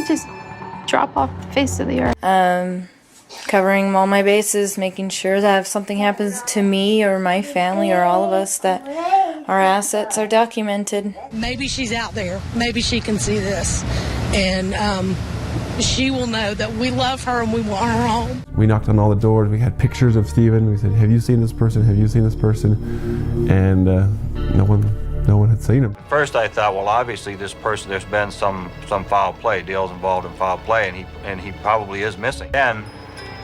just drop off the face of the earth. Covering all my bases, making sure that if something happens to me or my family or all of us, that our assets are documented. Maybe she's out there. Maybe she can see this. And she will know that we love her and we want her home. We knocked on all the doors. We had pictures of Stephen. We said, have you seen this person? Have you seen this person? And no one had seen him. First I thought, well, obviously this person, there's been some foul play. Dale's involved in foul play, and he probably is missing. Then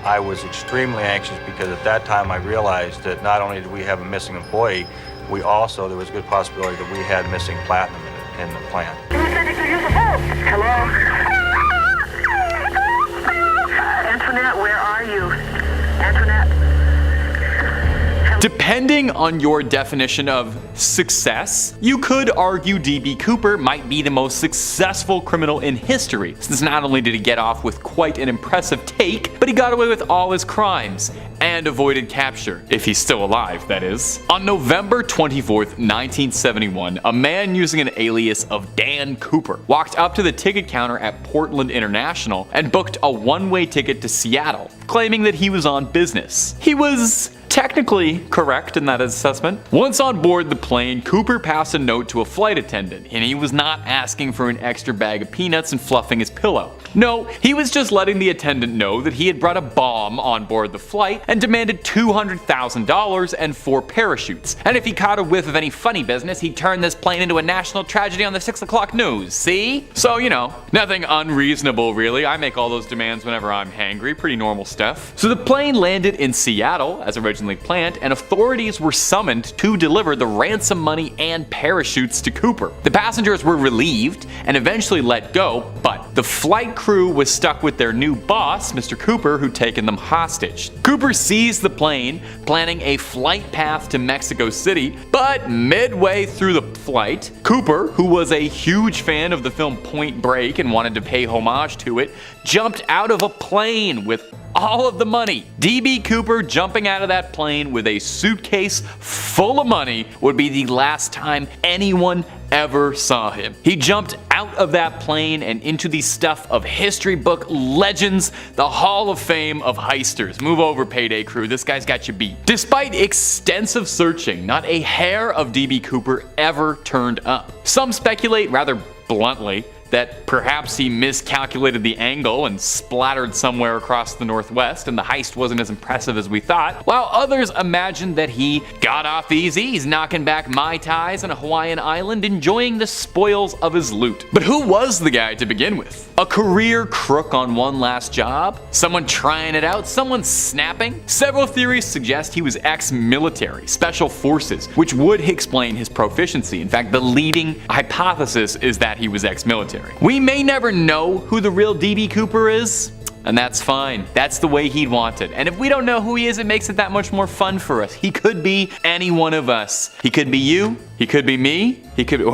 I was extremely anxious because at that time I realized that not only did we have a missing employee, there was a good possibility that we had missing platinum in the plant. Hello? Antoinette, where are you? Antoinette? Depending on your definition of success, you could argue D.B. Cooper might be the most successful criminal in history, since not only did he get off with quite an impressive take, but he got away with all his crimes and avoided capture, if he's still alive, that is. On November 24th, 1971, a man using an alias of Dan Cooper walked up to the ticket counter at Portland International and booked a one-way ticket to Seattle, claiming that he was on business. He was technically correct in that assessment. Once on board the plane, Cooper passed a note to a flight attendant, and he was not asking for an extra bag of peanuts and fluffing his pillow. No, he was just letting the attendant know that he had brought a bomb on board the flight and demanded $200,000 and 4 parachutes. And if he caught a whiff of any funny business, he'd turn this plane into a national tragedy on the 6 o'clock news, see? So, you know, nothing unreasonable really. I make all those demands whenever I'm hangry, pretty normal stuff. So the plane landed in Seattle, as originally planned, and authorities were summoned to deliver the ransom money and parachutes to Cooper. The passengers were relieved and eventually let go, but the flight crew was stuck with their new boss, Mr. Cooper, who'd taken them hostage. Cooper seized the plane, planning a flight path to Mexico City, but midway through the flight, Cooper, who was a huge fan of the film Point Break and wanted to pay homage to it, jumped out of a plane with all of the money. D.B. Cooper jumping out of that plane with a suitcase full of money would be the last time anyone ever saw him. He jumped out of that plane and into the stuff of history book legends, the Hall of Fame of heisters. Move over, Payday Crew, this guy's got you beat. Despite extensive searching, not a hair of D.B. Cooper ever turned up. Some speculate rather bluntly that perhaps he miscalculated the angle and splattered somewhere across the northwest and the heist wasn't as impressive as we thought, while others imagined that he got off easy, he's knocking back Mai Tais on a Hawaiian island, enjoying the spoils of his loot. But who was the guy to begin with? A career crook on one last job? Someone trying it out? Someone snapping? Several theories suggest he was ex-military, special forces, which would explain his proficiency. In fact, the leading hypothesis is that he was ex-military. We may never know who the real D.B. Cooper is, and that's fine. That's the way he'd want it. And if we don't know who he is, it makes it that much more fun for us. He could be any one of us. He could be you, he could be me, he could be...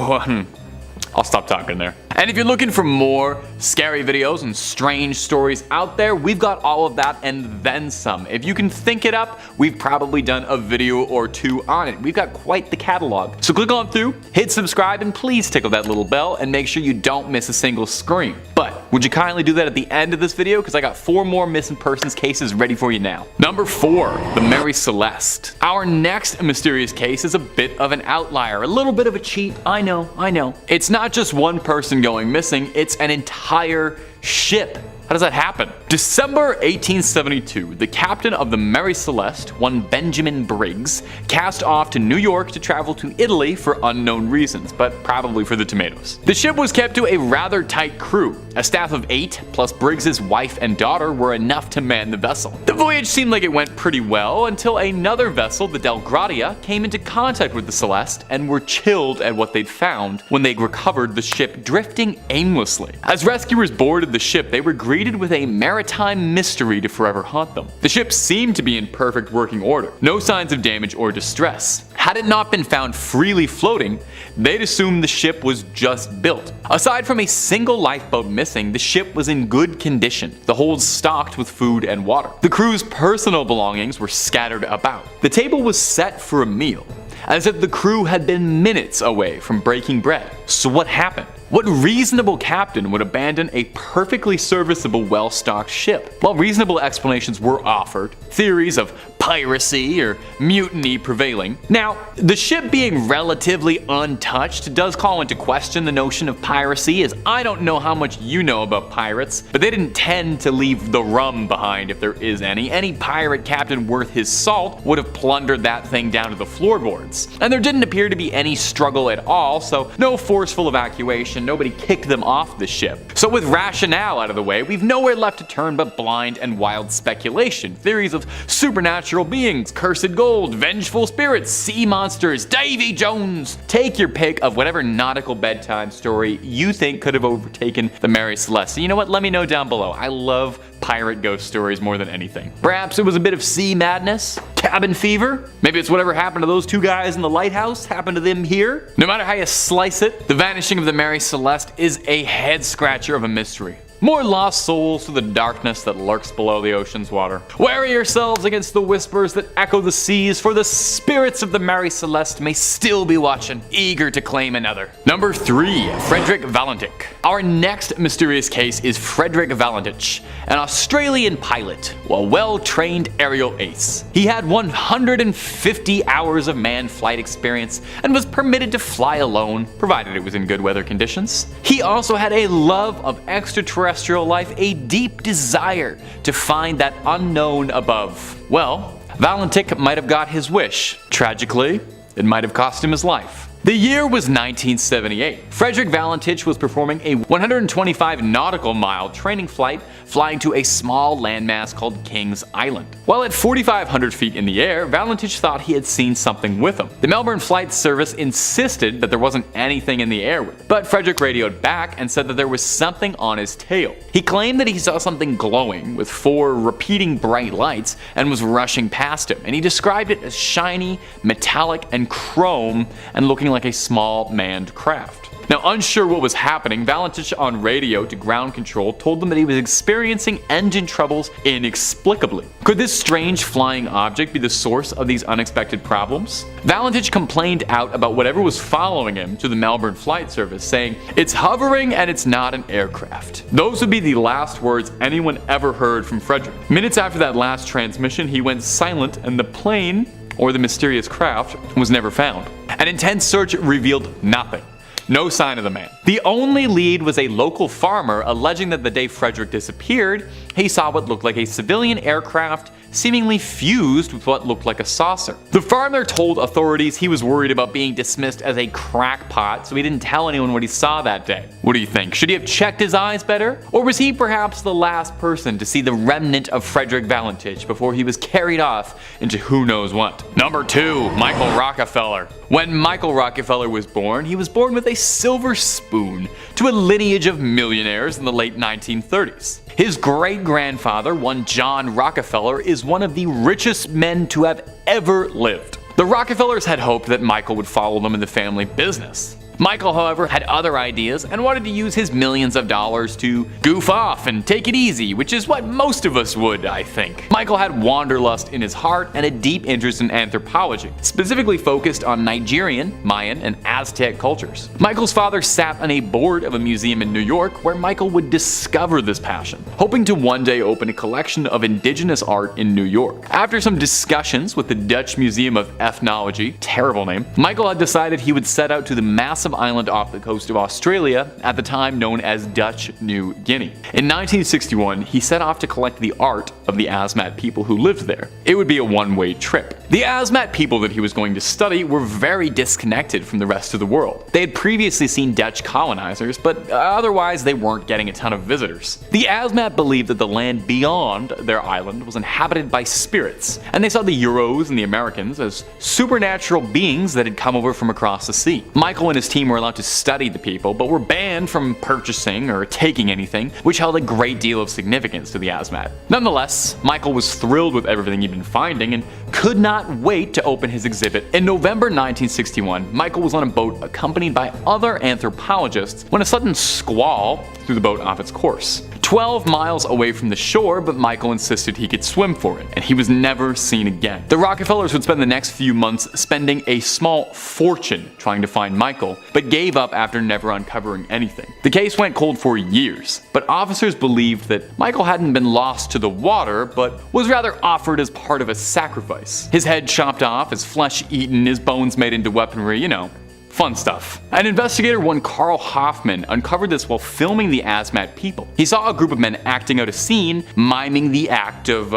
I'll stop talking there. And if you're looking for more scary videos and strange stories out there, we've got all of that and then some. If you can think it up, we've probably done a video or 2 on it. We've got quite the catalog. So click on through, hit subscribe, and please tickle that little bell and make sure you don't miss a single scream. But would you kindly do that at the end of this video? Because I got 4 more missing persons cases ready for you now. Number 4, the Mary Celeste. Our next mysterious case is a bit of an outlier, a little bit of a cheat. I know. It's not just one person going missing, it's an entire ship. How does that happen? December 1872, the captain of the Mary Celeste, one Benjamin Briggs, cast off to New York to travel to Italy for unknown reasons, but probably for the tomatoes. The ship was kept to a rather tight crew. A staff of 8, plus Briggs's wife and daughter, were enough to man the vessel. The voyage seemed like it went pretty well until another vessel, the Del Gratia, came into contact with the Celeste and were chilled at what they'd found when they recovered the ship drifting aimlessly. As rescuers boarded the ship, they were greeted with a maritime mystery to forever haunt them. The ship seemed to be in perfect working order, no signs of damage or distress. Had it not been found freely floating, they'd assumed the ship was just built. Aside from a single lifeboat missing, the ship was in good condition, the holds stocked with food and water. The crew's personal belongings were scattered about. The table was set for a meal, as if the crew had been minutes away from breaking bread. So what happened? What reasonable captain would abandon a perfectly serviceable, well-stocked ship? While reasonable explanations were offered, theories of piracy or mutiny prevailing. Now, the ship being relatively untouched does call into question the notion of piracy, as I don't know how much you know about pirates, but they didn't tend to leave the rum behind if there is any. Any pirate captain worth his salt would have plundered that thing down to the floorboards. And there didn't appear to be any struggle at all, so no forceful evacuation, nobody kicked them off the ship. So with rationale out of the way, we've nowhere left to turn but blind and wild speculation. Theories of supernatural beings, cursed gold, vengeful spirits, sea monsters, Davy Jones. Take your pick of whatever nautical bedtime story you think could have overtaken the Mary Celeste. You know what? Let me know down below. I love pirate ghost stories more than anything. Perhaps it was a bit of sea madness? Cabin fever? Maybe it's whatever happened to those two guys in the lighthouse happened to them here? No matter how you slice it, the vanishing of the Mary Celeste is a head scratcher of a mystery. More lost souls to the darkness that lurks below the ocean's water. Wary yourselves against the whispers that echo the seas, for the spirits of the Mary Celeste may still be watching, eager to claim another. Number 3. Frederick Valentine. Our next mysterious case is Frederick Valentine, an Australian pilot, a well-trained aerial ace. He had 150 hours of manned flight experience and was permitted to fly alone, provided it was in good weather conditions. He also had a love of extraterrestrial life, a deep desire to find that unknown above. Well, Valentine might have got his wish. Tragically, it might have cost him his life. The year was 1978. Frederick Valentine was performing a 125 nautical mile training flight flying to a small landmass called King's Island. While at 4,500 feet in the air, Valentine thought he had seen something with him. The Melbourne Flight Service insisted that there wasn't anything in the air with him, but Frederick radioed back and said that there was something on his tail. He claimed that he saw something glowing with 4 repeating bright lights and was rushing past him, and he described it as shiny, metallic, and chrome and looking like a small manned craft. Now, unsure what was happening, Valentine on radio to ground control told them that he was experiencing engine troubles inexplicably. Could this strange flying object be the source of these unexpected problems? Valentine complained out about whatever was following him to the Melbourne Flight Service, saying, "It's hovering and it's not an aircraft." Those would be the last words anyone ever heard from Frederick. Minutes after that last transmission, he went silent and the plane, or the mysterious craft, was never found. An intense search revealed nothing. No sign of the man. The only lead was a local farmer alleging that the day Frederick disappeared, he saw what looked like a civilian aircraft seemingly fused with what looked like a saucer. The farmer told authorities he was worried about being dismissed as a crackpot, so he didn't tell anyone what he saw that day. What do you think? Should he have checked his eyes better? Or was he perhaps the last person to see the remnant of Frederick Valentine before he was carried off into who knows what? Number 2. Michael Rockefeller. When Michael Rockefeller was born, he was born with a silver spoon to a lineage of millionaires in the late 1930s. His great-grandfather, one John Rockefeller, is one of the richest men to have ever lived. The Rockefellers had hoped that Michael would follow them in the family business. Michael, however, had other ideas and wanted to use his millions of dollars to goof off and take it easy, which is what most of us would, I think. Michael had wanderlust in his heart and a deep interest in anthropology, specifically focused on Nigerian, Mayan, and Aztec cultures. Michael's father sat on a board of a museum in New York where Michael would discover this passion, hoping to one day open a collection of indigenous art in New York. After some discussions with the Dutch Museum of Ethnology, terrible name, Michael had decided he would set out to the massive island off the coast of Australia, at the time known as Dutch New Guinea. In 1961, he set off to collect the art of the Asmat people who lived there. It would be a one-way trip. The Asmat people that he was going to study were very disconnected from the rest of the world. They had previously seen Dutch colonizers, but otherwise they weren't getting a ton of visitors. The Asmat believed that the land beyond their island was inhabited by spirits, and they saw the Euros and the Americans as supernatural beings that had come over from across the sea. Michael and his team were allowed to study the people, but were banned from purchasing or taking anything, which held a great deal of significance to the Asmat. Nonetheless, Michael was thrilled with everything he'd been finding and could not wait to open his exhibit. In November 1961, Michael was on a boat accompanied by other anthropologists when a sudden squall threw the boat off its course. 12 miles away from the shore, but Michael insisted he could swim for it, and he was never seen again. The Rockefellers would spend the next few months spending a small fortune trying to find Michael, but gave up after never uncovering anything. The case went cold for years, but officers believed that Michael hadn't been lost to the water, but was rather offered as part of a sacrifice. His head chopped off, his flesh eaten, his bones made into weaponry, you know. Fun stuff. An investigator, one Carl Hoffman, uncovered this while filming the Asmat people. He saw a group of men acting out a scene, miming the act of,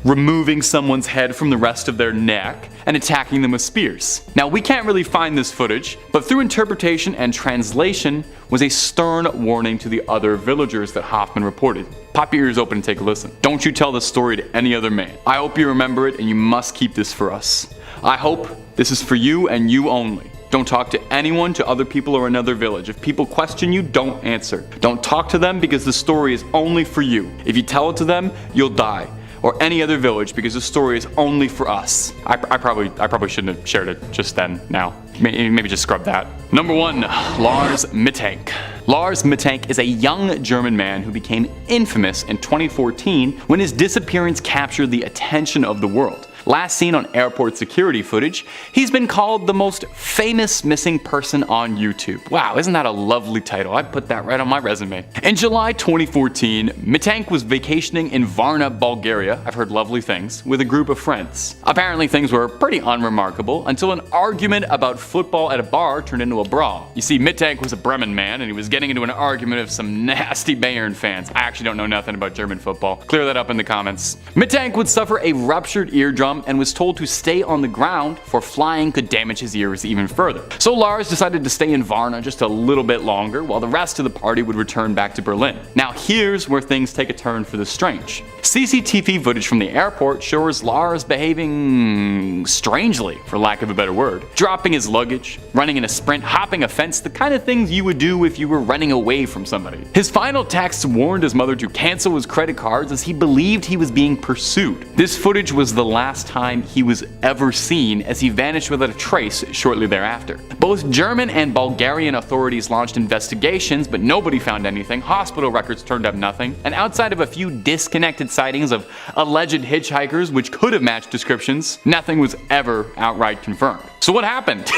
removing someone's head from the rest of their neck and attacking them with spears. Now, we can't really find this footage, but through interpretation and translation was a stern warning to the other villagers that Hoffman reported. Pop your ears open and take a listen. Don't you tell this story to any other man. I hope you remember it, and you must keep this for us. I hope this is for you and you only. Don't talk to anyone, to other people, or another village. If people question you, don't answer. Don't talk to them because the story is only for you. If you tell it to them, you'll die. Or any other village because the story is only for us. I probably shouldn't have shared it just then. Now, maybe just scrub that. Number 1, Lars Mittank. Lars Mittank is a young German man who became infamous in 2014 when his disappearance captured the attention of the world. Last seen on airport security footage, he's been called the most famous missing person on YouTube. Wow, isn't that a lovely title? I'd put that right on my resume. In July 2014, Mittank was vacationing in Varna, Bulgaria, I've heard lovely things, with a group of friends. Apparently things were pretty unremarkable until an argument about football at a bar turned into a brawl. You see, Mittank was a Bremen man and he was getting into an argument with some nasty Bayern fans. I actually don't know nothing about German football. Clear that up in the comments. Mittank would suffer a ruptured eardrum and was told to stay on the ground, for flying could damage his ears even further. So Lars decided to stay in Varna just a little bit longer while the rest of the party would return back to Berlin. Now here's where things take a turn for the strange. CCTV footage from the airport shows Lars behaving strangely, for lack of a better word. Dropping his luggage, running in a sprint, hopping a fence, the kind of things you would do if you were running away from somebody. His final texts warned his mother to cancel his credit cards as he believed he was being pursued. This footage was the last time he was ever seen, as he vanished without a trace shortly thereafter. Both German and Bulgarian authorities launched investigations, but nobody found anything. Hospital records turned up nothing, and outside of a few disconnected sightings of alleged hitchhikers which could have matched descriptions, nothing was ever outright confirmed. So what happened?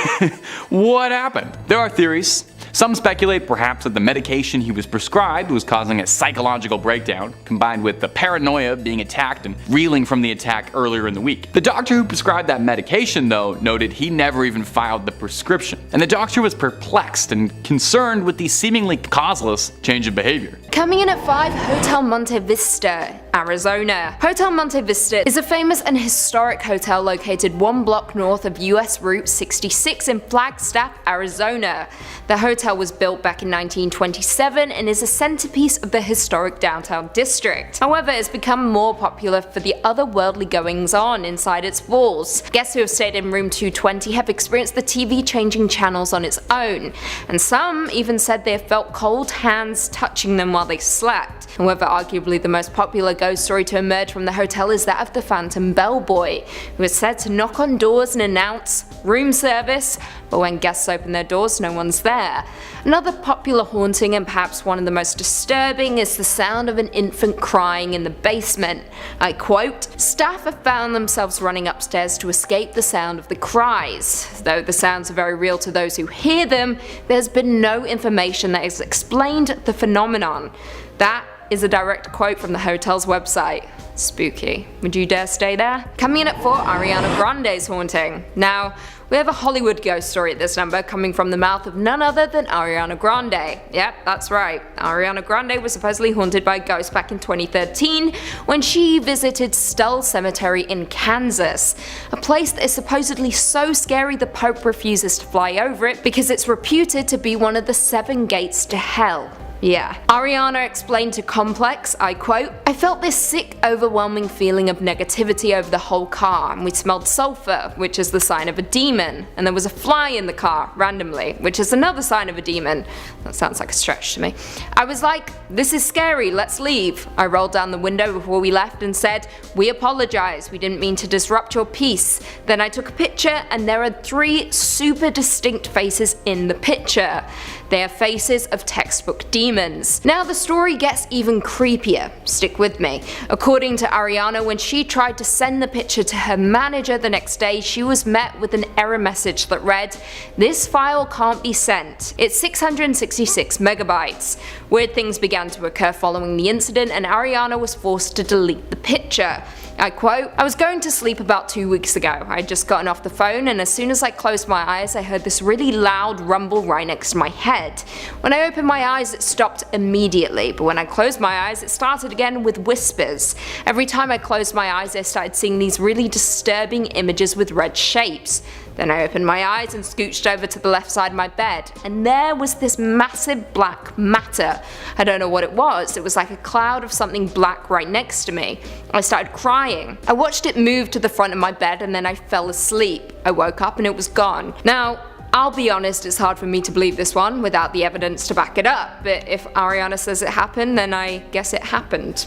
What happened? There are theories. Some speculate perhaps that the medication he was prescribed was causing a psychological breakdown, combined with the paranoia of being attacked and reeling from the attack earlier in the week. The doctor who prescribed that medication, though, noted he never even filed the prescription, and the doctor was perplexed and concerned with the seemingly causeless change of behavior. Coming in at 5, Hotel Monte Vista, Arizona. Hotel Monte Vista is a famous and historic hotel located 1 block north of US Route 66 in Flagstaff, Arizona. The hotel was built back in 1927 and is a centerpiece of the historic downtown district. However, it's become more popular for the otherworldly goings-on inside its walls. Guests who have stayed in room 220 have experienced the TV changing channels on its own, and some even said they have felt cold hands touching them while they slept. However, arguably the most popular ghost story to emerge from the hotel is that of the Phantom Bellboy, who is said to knock on doors and announce room service, but when guests open their doors, no one's there. Another popular haunting, and perhaps one of the most disturbing, is the sound of an infant crying in the basement. I quote, "Staff have found themselves running upstairs to escape the sound of the cries. Though the sounds are very real to those who hear them, there's been no information that has explained the phenomenon." That is a direct quote from the hotel's website. Spooky. Would you dare stay there? Coming in at 4, Ariana Grande's haunting. Now, we have a Hollywood ghost story at this number, coming from the mouth of none other than Ariana Grande. Yep, that's right. Ariana Grande was supposedly haunted by a ghost back in 2013 when she visited Stull Cemetery in Kansas, a place that is supposedly so scary the Pope refuses to fly over it because it's reputed to be one of the 7 gates to hell. Yeah. Ariana explained to Complex, I quote, "I felt this sick, overwhelming feeling of negativity over the whole car, and we smelled sulfur, which is the sign of a demon, and there was a fly in the car, randomly, which is another sign of a demon." That sounds like a stretch to me. "I was like, this is scary, let's leave." I rolled down the window before we left and said, "We apologize, we didn't mean to disrupt your peace." Then I took a picture, and there are 3 super distinct faces in the picture. They are faces of textbook demons. demons. Now the story gets even creepier, stick with me. According to Ariana, when she tried to send the picture to her manager the next day, she was met with an error message that read, "This file can't be sent. It's 666 megabytes. Weird things began to occur following the incident and Ariana was forced to delete the picture. I quote, "I was going to sleep about 2 weeks ago. I had just gotten off the phone and as soon as I closed my eyes I heard this really loud rumble right next to my head. When I opened my eyes it stopped immediately, but when I closed my eyes it started again with whispers. Every time I closed my eyes I started seeing these really disturbing images with red shapes. Then I opened my eyes and scooched over to the left side of my bed, and there was this massive black matter. I don't know what it was. It was like a cloud of something black right next to me. I started crying. I watched it move to the front of my bed and then I fell asleep. I woke up and it was gone." Now, I'll be honest, it's hard for me to believe this one without the evidence to back it up, but if Ariana says it happened, then I guess it happened.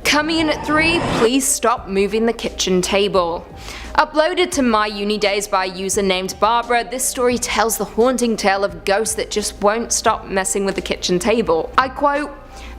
Coming in at 3, please stop moving the kitchen table. Uploaded to my uni days by a user named Barbara, this story tells the haunting tale of ghosts that just won't stop messing with the kitchen table. I quote,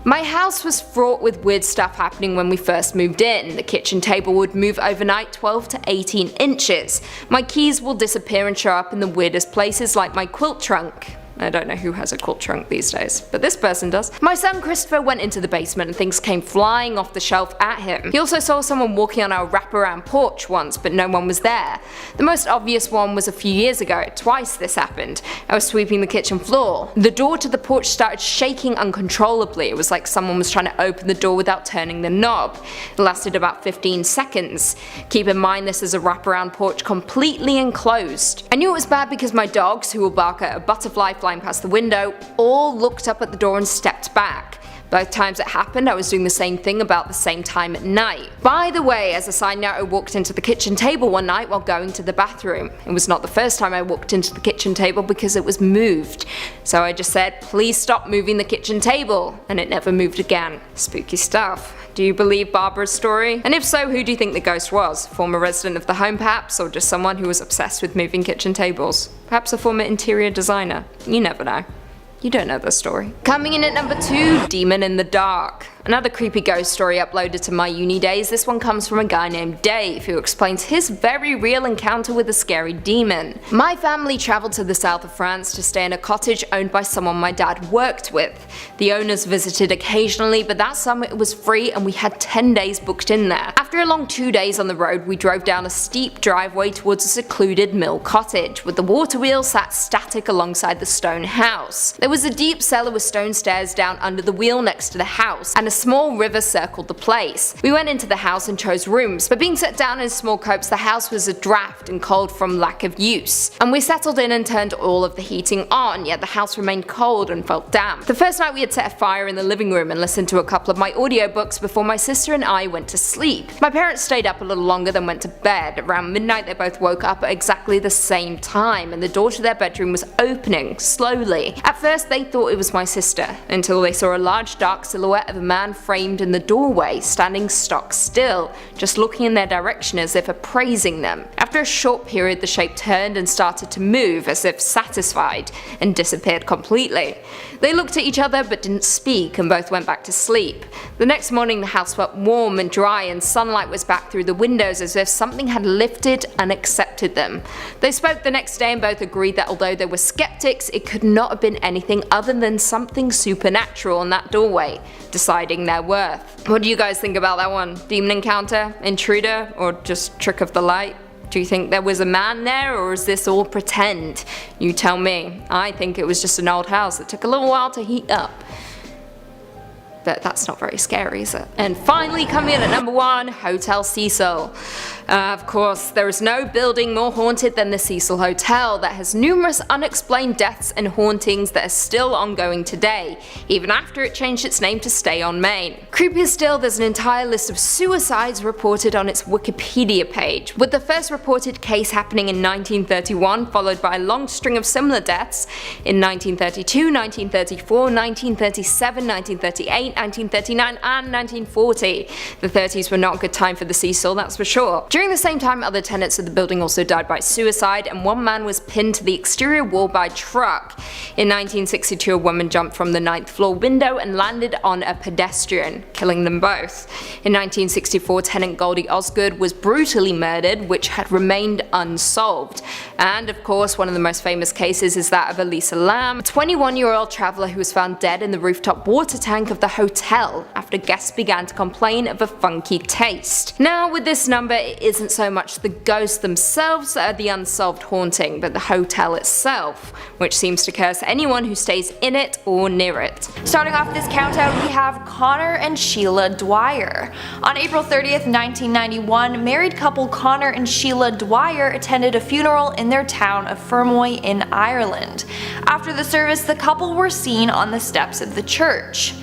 "My house was fraught with weird stuff happening when we first moved in. The kitchen table would move overnight 12 to 18 inches. My keys will disappear and show up in the weirdest places like my quilt trunk." I don't know who has a quilt trunk these days, but this person does. "My son Christopher went into the basement and things came flying off the shelf at him. He also saw someone walking on our wraparound porch once, but no one was there. The most obvious one was a few years ago. Twice this happened. I was sweeping the kitchen floor. The door to the porch started shaking uncontrollably. It was like someone was trying to open the door without turning the knob. It lasted about 15 seconds. Keep in mind this is a wraparound porch completely enclosed. I knew it was bad because my dogs, who will bark at a butterfly flying past the window, all looked up at the door and stepped back. Both times it happened, I was doing the same thing about the same time at night. By the way, as a side note, I walked into the kitchen table one night while going to the bathroom. It was not the first time I walked into the kitchen table because it was moved. So I just said, please stop moving the kitchen table, and it never moved again. Spooky stuff. Do you believe Barbara's story? And if so, who do you think the ghost was? Former resident of the home perhaps, or just someone who was obsessed with moving kitchen tables? Perhaps a former interior designer? You never know. You don't know the story. Coming in at number 2, Demon in the Dark. Another creepy ghost story uploaded to my uni days. This one comes from a guy named Dave, who explains his very real encounter with a scary demon. "My family travelled to the south of France to stay in a cottage owned by someone my dad worked with. The owners visited occasionally, but that summer it was free and we had 10 days booked in there. After a long 2 days on the road, we drove down a steep driveway towards a secluded mill cottage, with the water wheel sat static alongside the stone house. There was a deep cellar with stone stairs down under the wheel next to the house, and a small river circled the place. We went into the house and chose rooms, but being set down in small copes, the house was a draft and cold from lack of use. And we settled in and turned all of the heating on, yet the house remained cold and felt damp. The first night we had set a fire in the living room and listened to a couple of my audiobooks before my sister and I went to sleep. My parents stayed up a little longer than went to bed. Around midnight they both woke up at exactly the same time, and the door to their bedroom was opening slowly. At first they thought it was my sister, until they saw a large dark silhouette of a man framed in the doorway, standing stock still, just looking in their direction as if appraising them. After a short period the shape turned and started to move as if satisfied, and disappeared completely. They looked at each other but didn't speak, and both went back to sleep. The next morning the house felt warm and dry, and sunlight was back through the windows as if something had lifted and accepted them. They spoke the next day and both agreed that although they were skeptics, it could not have been anything other than something supernatural in that doorway, deciding their worth. What do you guys think about that one? Demon encounter? Intruder? Or just trick of the light? Do you think there was a man there, or is this all pretend? You tell me. I think it was just an old house that took a little while to heat up. But that's not very scary, is it? And finally, coming in at number 1, Hotel Cecil. Of course, there is no building more haunted than the Cecil Hotel that has numerous unexplained deaths and hauntings that are still ongoing today, even after it changed its name to Stay on Main. Creepier still, there's an entire list of suicides reported on its Wikipedia page, with the first reported case happening in 1931, followed by a long string of similar deaths in 1932, 1934, 1937, 1938, 1939, and 1940. The 30s were not a good time for the Cecil, that's for sure. During the same time, other tenants of the building also died by suicide, and one man was pinned to the exterior wall by a truck. In 1962, a woman jumped from the 9th floor window and landed on a pedestrian, killing them both. In 1964, tenant Goldie Osgood was brutally murdered, which had remained unsolved. And of course, one of the most famous cases is that of Elisa Lam, a 21-year-old traveller who was found dead in the rooftop water tank of the hotel after guests began to complain of a funky taste. Now, with this number, it isn't so much the ghosts themselves that are the unsolved haunting, but the hotel itself, which seems to curse anyone who stays in it or near it. Starting off this countdown, we have Connor and Sheila Dwyer. On April 30th, 1991, married couple Connor and Sheila Dwyer attended a funeral in their town of Fermoy in Ireland. After the service, the couple were seen on the steps of the church.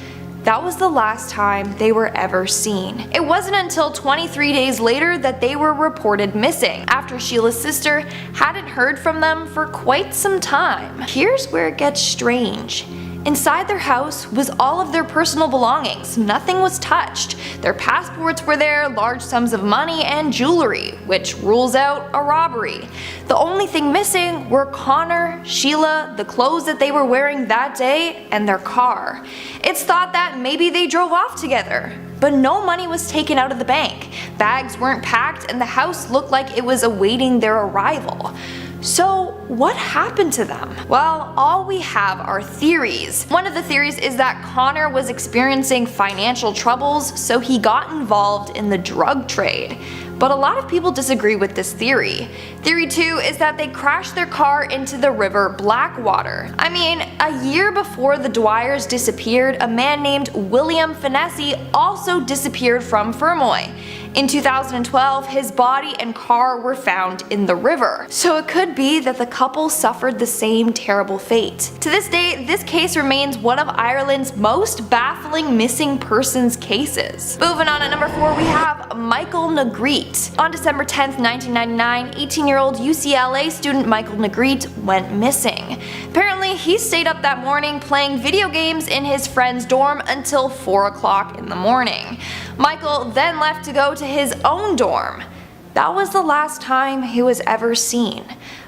That was the last time they were ever seen. It wasn't until 23 days later that they were reported missing, after Sheila's sister hadn't heard from them for quite some time. Here's where it gets strange. Inside their house was all of their personal belongings. Nothing was touched. Their passports were there, large sums of money, and jewelry, which rules out a robbery. The only thing missing were Connor, Sheila, the clothes that they were wearing that day, and their car. It's thought that maybe they drove off together. But no money was taken out of the bank. Bags weren't packed, and the house looked like it was awaiting their arrival. So what happened to them? Well, all we have are theories. One of the theories is that Connor was experiencing financial troubles, so he got involved in the drug trade. But a lot of people disagree with this theory. Theory 2 is that they crashed their car into the river Blackwater. I mean, a year before the Dwyers disappeared, a man named William Fennessy also disappeared from Fermoy. In 2012, his body and car were found in the river. So it could be that the couple suffered the same terrible fate. To this day, this case remains one of Ireland's most baffling missing persons cases. Moving on, at number 4, we have Michael Negrete. On December 10th, 1999, 18-year-old UCLA student Michael Negrete went missing. Apparently, he stayed up that morning playing video games in his friend's dorm until 4 o'clock in the morning. Michael then left to go to his own dorm. That was the last time he was ever seen.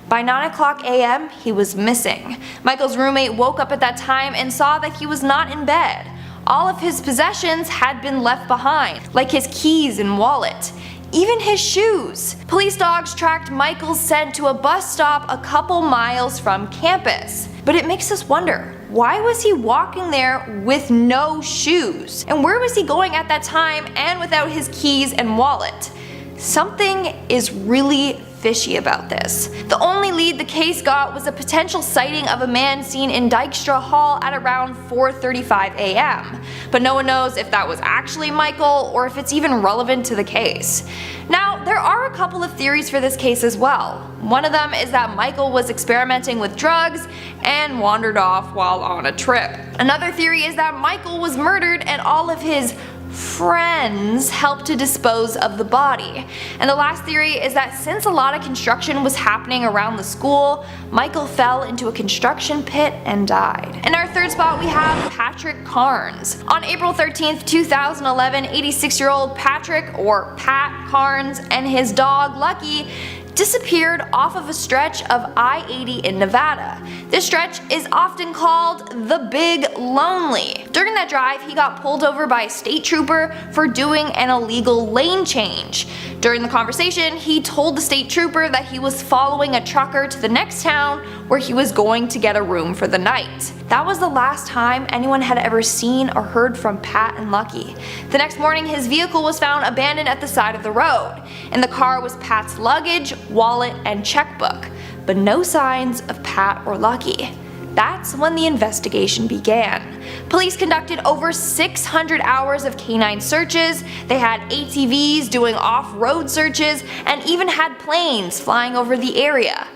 By 9 o'clock a.m., he was missing. Michael's roommate woke up at that time and saw that he was not in bed. All of his possessions had been left behind, like his keys and wallet. Even his shoes. Police dogs tracked Michael's scent to a bus stop a couple miles from campus. But it makes us wonder, why was he walking there with no shoes? And where was he going at that time and without his keys and wallet? Something is really fishy about this. The only lead the case got was a potential sighting of a man seen in Dykstra Hall at around 4:35 a.m. But no one knows if that was actually Michael or if it's even relevant to the case. Now, there are a couple of theories for this case as well. One of them is that Michael was experimenting with drugs and wandered off while on a trip. Another theory is that Michael was murdered and all of his friends helped to dispose of the body. And the last theory is that since a lot of construction was happening around the school, Michael fell into a construction pit and died. In our third spot, we have Patrick Carnes. On April 13th, 2011, 86-year-old Patrick, or Pat Carnes, and his dog Lucky disappeared off of a stretch of I-80 in Nevada. This stretch is often called the Big Lonely. During that drive, he got pulled over by a state trooper for doing an illegal lane change. During the conversation, he told the state trooper that he was following a trucker to the next town where he was going to get a room for the night. That was the last time anyone had ever seen or heard from Pat and Lucky. The next morning, his vehicle was found abandoned at the side of the road. In the car was Pat's luggage, wallet, and checkbook, but no signs of Pat or Lucky. That's when the investigation began. Police conducted over 600 hours of canine searches, they had ATVs doing off-road searches, and even had planes flying over the area.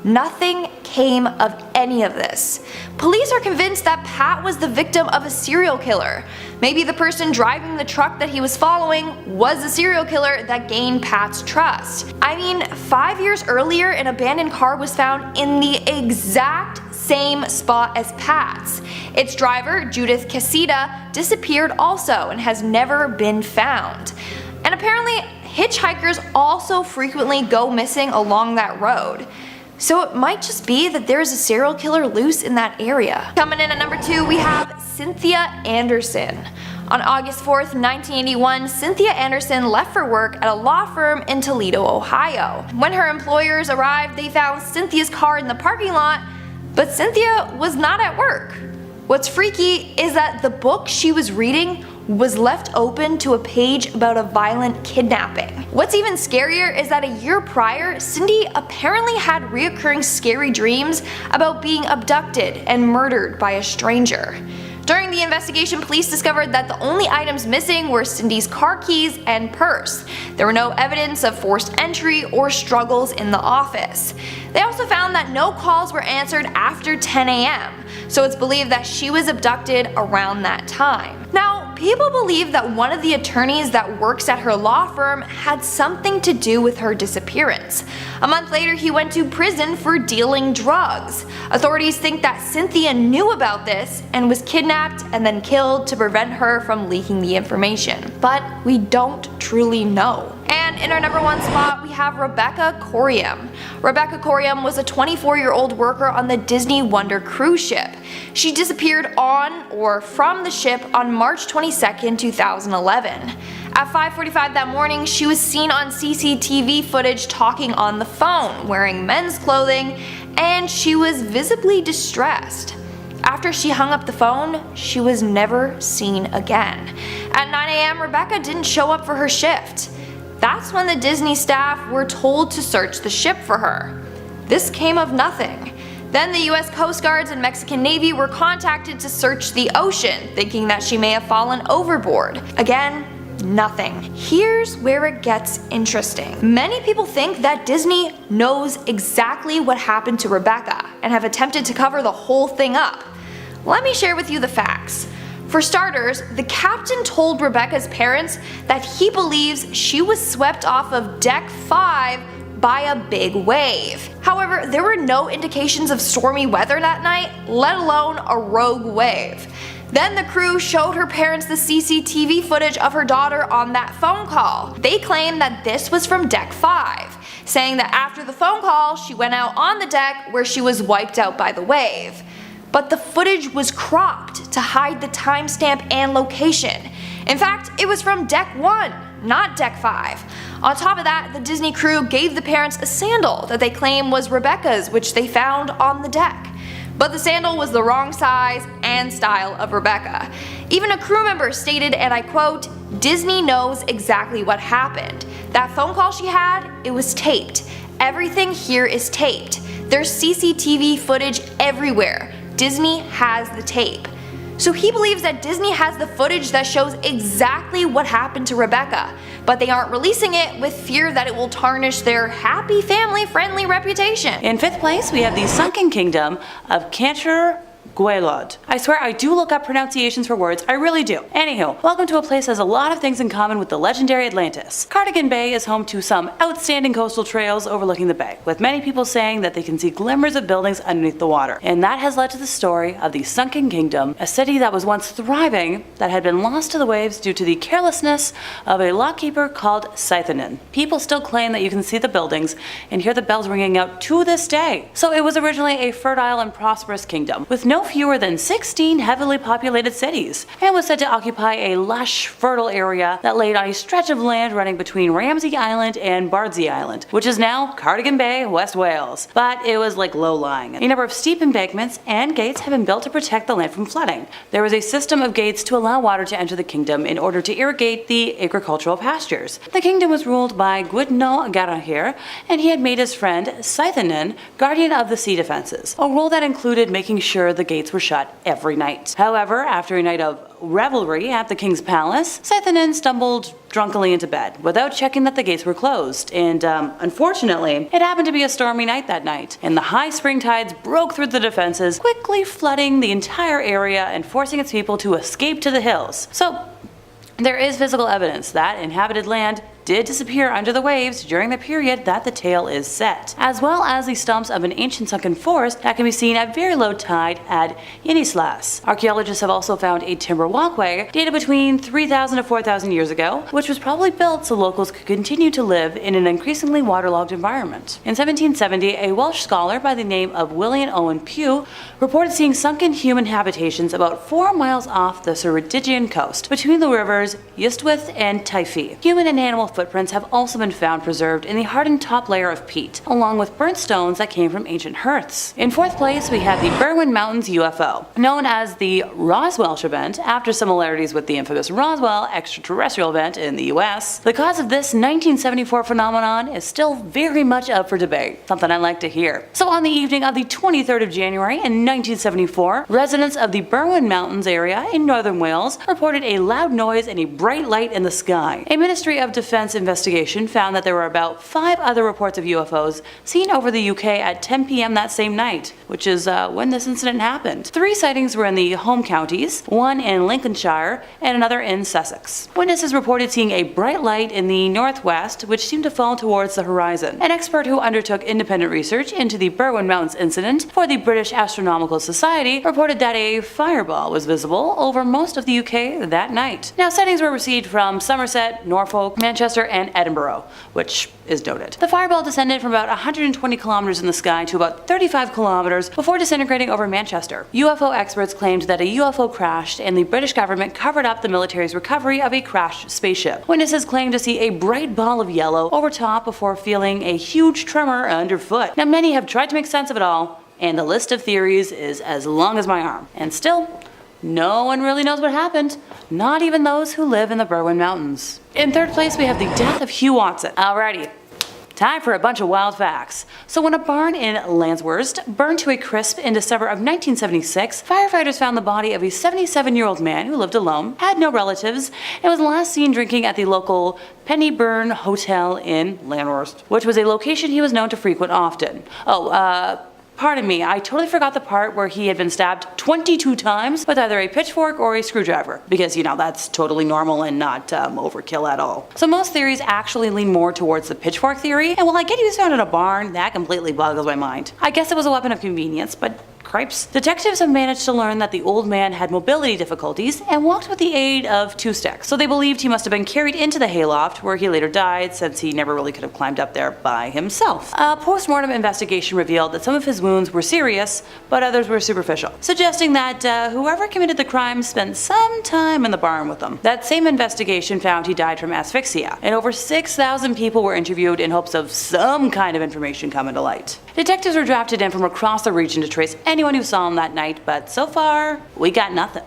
Nothing came of any of this. Police are convinced that Pat was the victim of a serial killer. Maybe the person driving the truck that he was following was a serial killer that gained Pat's trust. I mean, 5 years earlier, an abandoned car was found in the exact same spot as Pat's. Its driver, Judith Casita, disappeared also and has never been found. And apparently, hitchhikers also frequently go missing along that road. So it might just be that there's a serial killer loose in that area. Coming in at number 2, we have Cynthia Anderson. On August 4th, 1981, Cynthia Anderson left for work at a law firm in Toledo, Ohio. When her employers arrived, they found Cynthia's car in the parking lot, but Cynthia was not at work. What's freaky is that the book she was reading was left open to a page about a violent kidnapping. What's even scarier is that a year prior, Cindy apparently had reoccurring scary dreams about being abducted and murdered by a stranger. During the investigation, police discovered that the only items missing were Cindy's car keys and purse. There were no evidence of forced entry or struggles in the office. They also found that no calls were answered after 10 a.m., so it's believed that she was abducted around that time. Now, people believe that one of the attorneys that works at her law firm had something to do with her disappearance. A month later, he went to prison for dealing drugs. Authorities think that Cynthia knew about this and was kidnapped and then killed to prevent her from leaking the information. But we don't truly know. And in our number 1 spot, we have Rebecca Corum. Rebecca Corum was a 24-year-old worker on the Disney Wonder cruise ship. She disappeared on or from the ship on March 22nd, 2011. At 5:45 that morning, she was seen on CCTV footage talking on the phone, wearing men's clothing, and she was visibly distressed. After she hung up the phone, she was never seen again. At 9 a.m., Rebecca didn't show up for her shift. That's when the Disney staff were told to search the ship for her. This came of nothing. Then the US Coast Guards and Mexican Navy were contacted to search the ocean, thinking that she may have fallen overboard. Again, nothing. Here's where it gets interesting. Many people think that Disney knows exactly what happened to Rebecca and have attempted to cover the whole thing up. Let me share with you the facts. For starters, the captain told Rebecca's parents that he believes she was swept off of Deck 5 by a big wave. However, there were no indications of stormy weather that night, let alone a rogue wave. Then the crew showed her parents the CCTV footage of her daughter on that phone call. They claimed that this was from Deck 5, saying that after the phone call, she went out on the deck where she was wiped out by the wave. But the footage was cropped to hide the timestamp and location. In fact, it was from Deck 1, not Deck 5. On top of that, the Disney crew gave the parents a sandal that they claim was Rebecca's, which they found on the deck. But the sandal was the wrong size and style of Rebecca. Even a crew member stated, and I quote, "Disney knows exactly what happened. That phone call she had, it was taped. Everything here is taped. There's CCTV footage everywhere. Disney has the tape." So he believes that Disney has the footage that shows exactly what happened to Rebecca, but they aren't releasing it with fear that it will tarnish their happy family-friendly reputation. In 5th place, we have the sunken kingdom of Cantor Guelod. I swear I do look up pronunciations for words, I really do. Anywho, welcome to a place that has a lot of things in common with the legendary Atlantis. Cardigan Bay is home to some outstanding coastal trails overlooking the bay, with many people saying that they can see glimmers of buildings underneath the water. And that has led to the story of the sunken kingdom, a city that was once thriving that had been lost to the waves due to the carelessness of a lockkeeper called Scythanen. People still claim that you can see the buildings and hear the bells ringing out to this day. So it was originally a fertile and prosperous kingdom, with no fewer than 16 heavily populated cities, and was said to occupy a lush, fertile area that laid on a stretch of land running between Ramsay Island and Bardsey Island, which is now Cardigan Bay, West Wales. But it was like low-lying. A number of steep embankments and gates have been built to protect the land from flooding. There was a system of gates to allow water to enter the kingdom in order to irrigate the agricultural pastures. The kingdom was ruled by Gwyddno Garahir, and he had made his friend Scythanen guardian of the sea defenses, a role that included making sure the gates gates were shut every night. However, after a night of revelry at the king's palace, Scythian stumbled drunkenly into bed without checking that the gates were closed, and unfortunately, it happened to be a stormy night that night, and the high spring tides broke through the defenses, quickly flooding the entire area and forcing its people to escape to the hills. So, there is physical evidence that inhabited land did disappear under the waves during the period that the tale is set, as well as the stumps of an ancient sunken forest that can be seen at very low tide at Inislas. Archaeologists have also found a timber walkway dated between 3,000 to 4,000 years ago, which was probably built so locals could continue to live in an increasingly waterlogged environment. In 1770, a Welsh scholar by the name of William Owen Pugh reported seeing sunken human habitations about 4 miles off the Ceredigion coast, between the rivers Ystwyth and Typhi. Human and animal footprints have also been found preserved in the hardened top layer of peat, along with burnt stones that came from ancient hearths. In fourth place, we have the Berwyn Mountains UFO, known as the Roswell event after similarities with the infamous Roswell extraterrestrial event in the US. The cause of this 1974 phenomenon is still very much up for debate, something I like to hear. So on the evening of the 23rd of January in 1974, residents of the Berwyn Mountains area in northern Wales reported a loud noise and a bright light in the sky. A Ministry of Defense investigation found that there were about 5 other reports of UFOs seen over the UK at 10 p.m. that same night, which is when this incident happened. 3 sightings were in the home counties, 1 in Lincolnshire and another in Sussex. Witnesses reported seeing a bright light in the northwest which seemed to fall towards the horizon. An expert who undertook independent research into the Berwyn Mountains incident for the British Astronomical Society reported that a fireball was visible over most of the UK that night. Now, sightings were received from Somerset, Norfolk, Manchester, and Edinburgh, which is noted. The fireball descended from about 120 kilometers in the sky to about 35 kilometers before disintegrating over Manchester. UFO experts claimed that a UFO crashed and the British government covered up the military's recovery of a crashed spaceship. Witnesses claimed to see a bright ball of yellow over top before feeling a huge tremor underfoot. Now, many have tried to make sense of it all, and the list of theories is as long as my arm. And still, no one really knows what happened, not even those who live in the Berwyn Mountains. In third place, we have the death of Hugh Watson. Alrighty, time for a bunch of wild facts. So when a barn in Landsworth burned to a crisp in December of 1976, firefighters found the body of a 77-year-old man who lived alone, had no relatives, and was last seen drinking at the local Pennyburn Hotel in Landsworth, which was a location he was known to frequent often. Pardon me, I totally forgot the part where he had been stabbed 22 times with either a pitchfork or a screwdriver, because, you know, that's totally normal and not overkill at all. So most theories actually lean more towards the pitchfork theory, and while I get he was found in a barn, that completely boggles my mind. I guess it was a weapon of convenience, but cripes. Detectives have managed to learn that the old man had mobility difficulties and walked with the aid of 2 sticks, so they believed he must have been carried into the hayloft where he later died, since he never really could have climbed up there by himself. A post-mortem investigation revealed that some of his wounds were serious, but others were superficial, suggesting that whoever committed the crime spent some time in the barn with them. That same investigation found he died from asphyxia, and over 6,000 people were interviewed in hopes of some kind of information coming to light. Detectives were drafted in from across the region to trace anyone who saw him that night, but so far, we got nothing.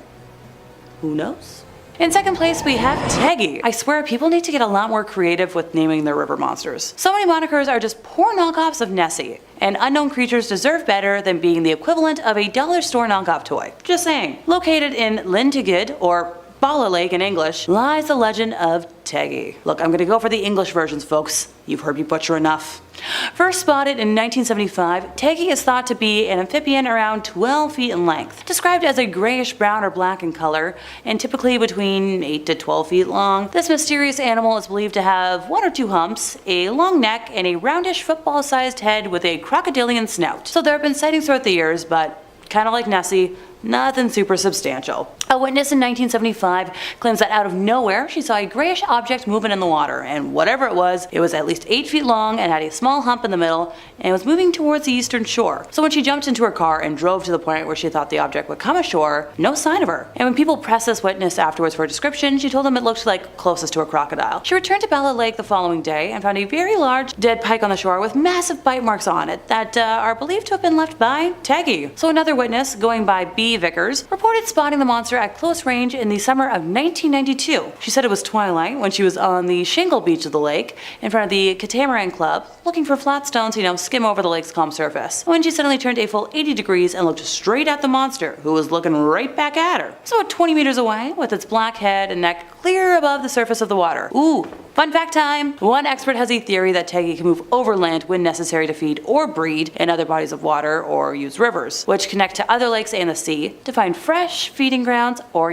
Who knows? In second place, we have Tegy. I swear, people need to get a lot more creative with naming their river monsters. So many monikers are just poor knockoffs of Nessie, and unknown creatures deserve better than being the equivalent of a dollar store knockoff toy. Just saying. Located in Lintigid, or Bala Lake in English, lies the legend of Tegy. Look, I'm gonna go for the English versions, folks. You've heard me butcher enough. First spotted in 1975, Tegy is thought to be an amphibian around 12 feet in length, described as a grayish brown or black in color, and typically between 8 to 12 feet long. This mysterious animal is believed to have 1 or 2 humps, a long neck, and a roundish football-sized head with a crocodilian snout. So there have been sightings throughout the years, but kind of like Nessie, nothing super substantial. A witness in 1975 claims that out of nowhere she saw a grayish object moving in the water, and whatever it was at least 8 feet long and had a small hump in the middle and was moving towards the eastern shore. So when she jumped into her car and drove to the point where she thought the object would come ashore, no sign of her. And when people pressed this witness afterwards for a description, she told them it looked like closest to a crocodile. She returned to Bala Lake the following day and found a very large dead pike on the shore with massive bite marks on it that are believed to have been left by Tegy. So another witness, going by B. Vickers, reported spotting the monster at close range in the summer of 1992. She said it was twilight when she was on the shingle beach of the lake in front of the Catamaran Club, looking for flat stones to, skim over the lake's calm surface, when she suddenly turned a full 80 degrees and looked straight at the monster, who was looking right back at her. So about 20 meters away, with its black head and neck clear above the surface of the water. Ooh, fun fact time! One expert has a theory that Tegy can move overland when necessary to feed or breed in other bodies of water or use rivers, which connect to other lakes and the sea to find fresh feeding grounds or,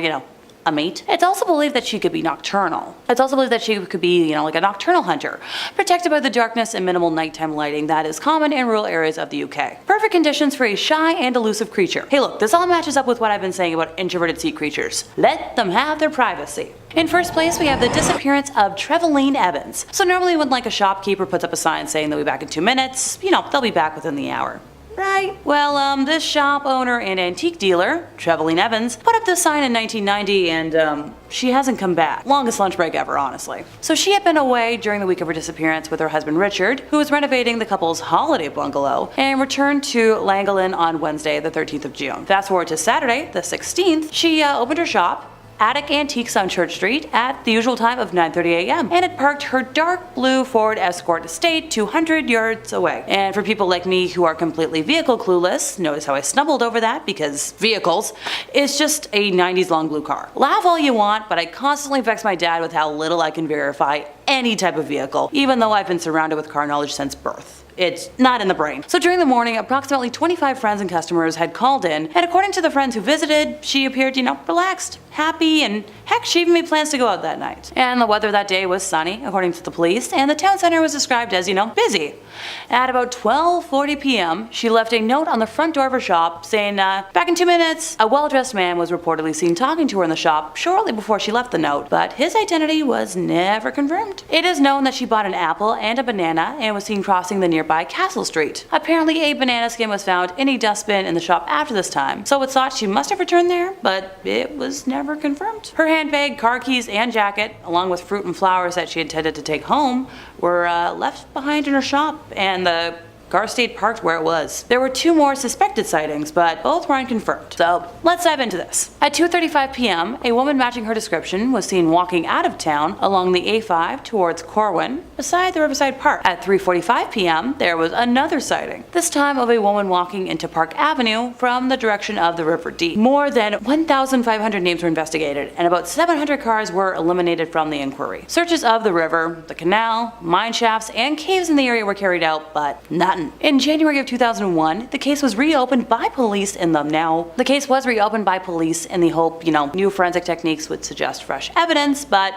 a mate. It's also believed that she could be nocturnal. It's also believed that she could be, like a nocturnal hunter, protected by the darkness and minimal nighttime lighting that is common in rural areas of the UK. Perfect conditions for a shy and elusive creature. Hey look, this all matches up with what I've been saying about introverted sea creatures. Let them have their privacy. In first place, we have the disappearance of Trevelyan Evans. So normally when a shopkeeper puts up a sign saying they'll be back in 2 minutes, they'll be back within the hour. Right? Well, this shop owner and antique dealer, Trevelyan Evans, put up this sign in 1990 and, she hasn't come back. Longest lunch break ever, honestly. So she had been away during the week of her disappearance with her husband Richard, who was renovating the couple's holiday bungalow, and returned to Llangollen on Wednesday, the 13th of June. Fast forward to Saturday, the 16th, she opened her shop, Attic Antiques on Church Street, at the usual time of 9:30 a.m. and had parked her dark blue Ford Escort Estate 200 yards away. And for people like me who are completely vehicle clueless, notice how I stumbled over that because vehicles, it's just a 90s long blue car. Laugh all you want, but I constantly vex my dad with how little I can verify any type of vehicle, even though I've been surrounded with car knowledge since birth. It's not in the brain. So during the morning, approximately 25 friends and customers had called in, and according to the friends who visited, she appeared, relaxed, happy, and heck, she even made plans to go out that night. And the weather that day was sunny, according to the police, and the town center was described as, busy. At about 12:40 p.m., she left a note on the front door of her shop saying, back in 2 minutes. A well-dressed man was reportedly seen talking to her in the shop shortly before she left the note, but his identity was never confirmed. It is known that she bought an apple and a banana and was seen crossing the nearby Castle Street. Apparently, a banana skin was found in a dustbin in the shop after this time, so it's thought she must have returned there, but it was never confirmed. Her handbag, car keys, and jacket, along with fruit and flowers that she intended to take home, were left behind in her shop, and the car stayed parked where it was. There were 2 more suspected sightings, but both were unconfirmed. So let's dive into this. At 2:35 p.m., a woman matching her description was seen walking out of town along the A5 towards Corum, beside the Riverside Park. At 3:45 p.m., there was another sighting, this time of a woman walking into Park Avenue from the direction of the River Dee. More than 1,500 names were investigated, and about 700 cars were eliminated from the inquiry. Searches of the river, the canal, mine shafts, and caves in the area were carried out, but nothing. In January of 2001, the case was reopened by police in the hope, new forensic techniques would suggest fresh evidence, but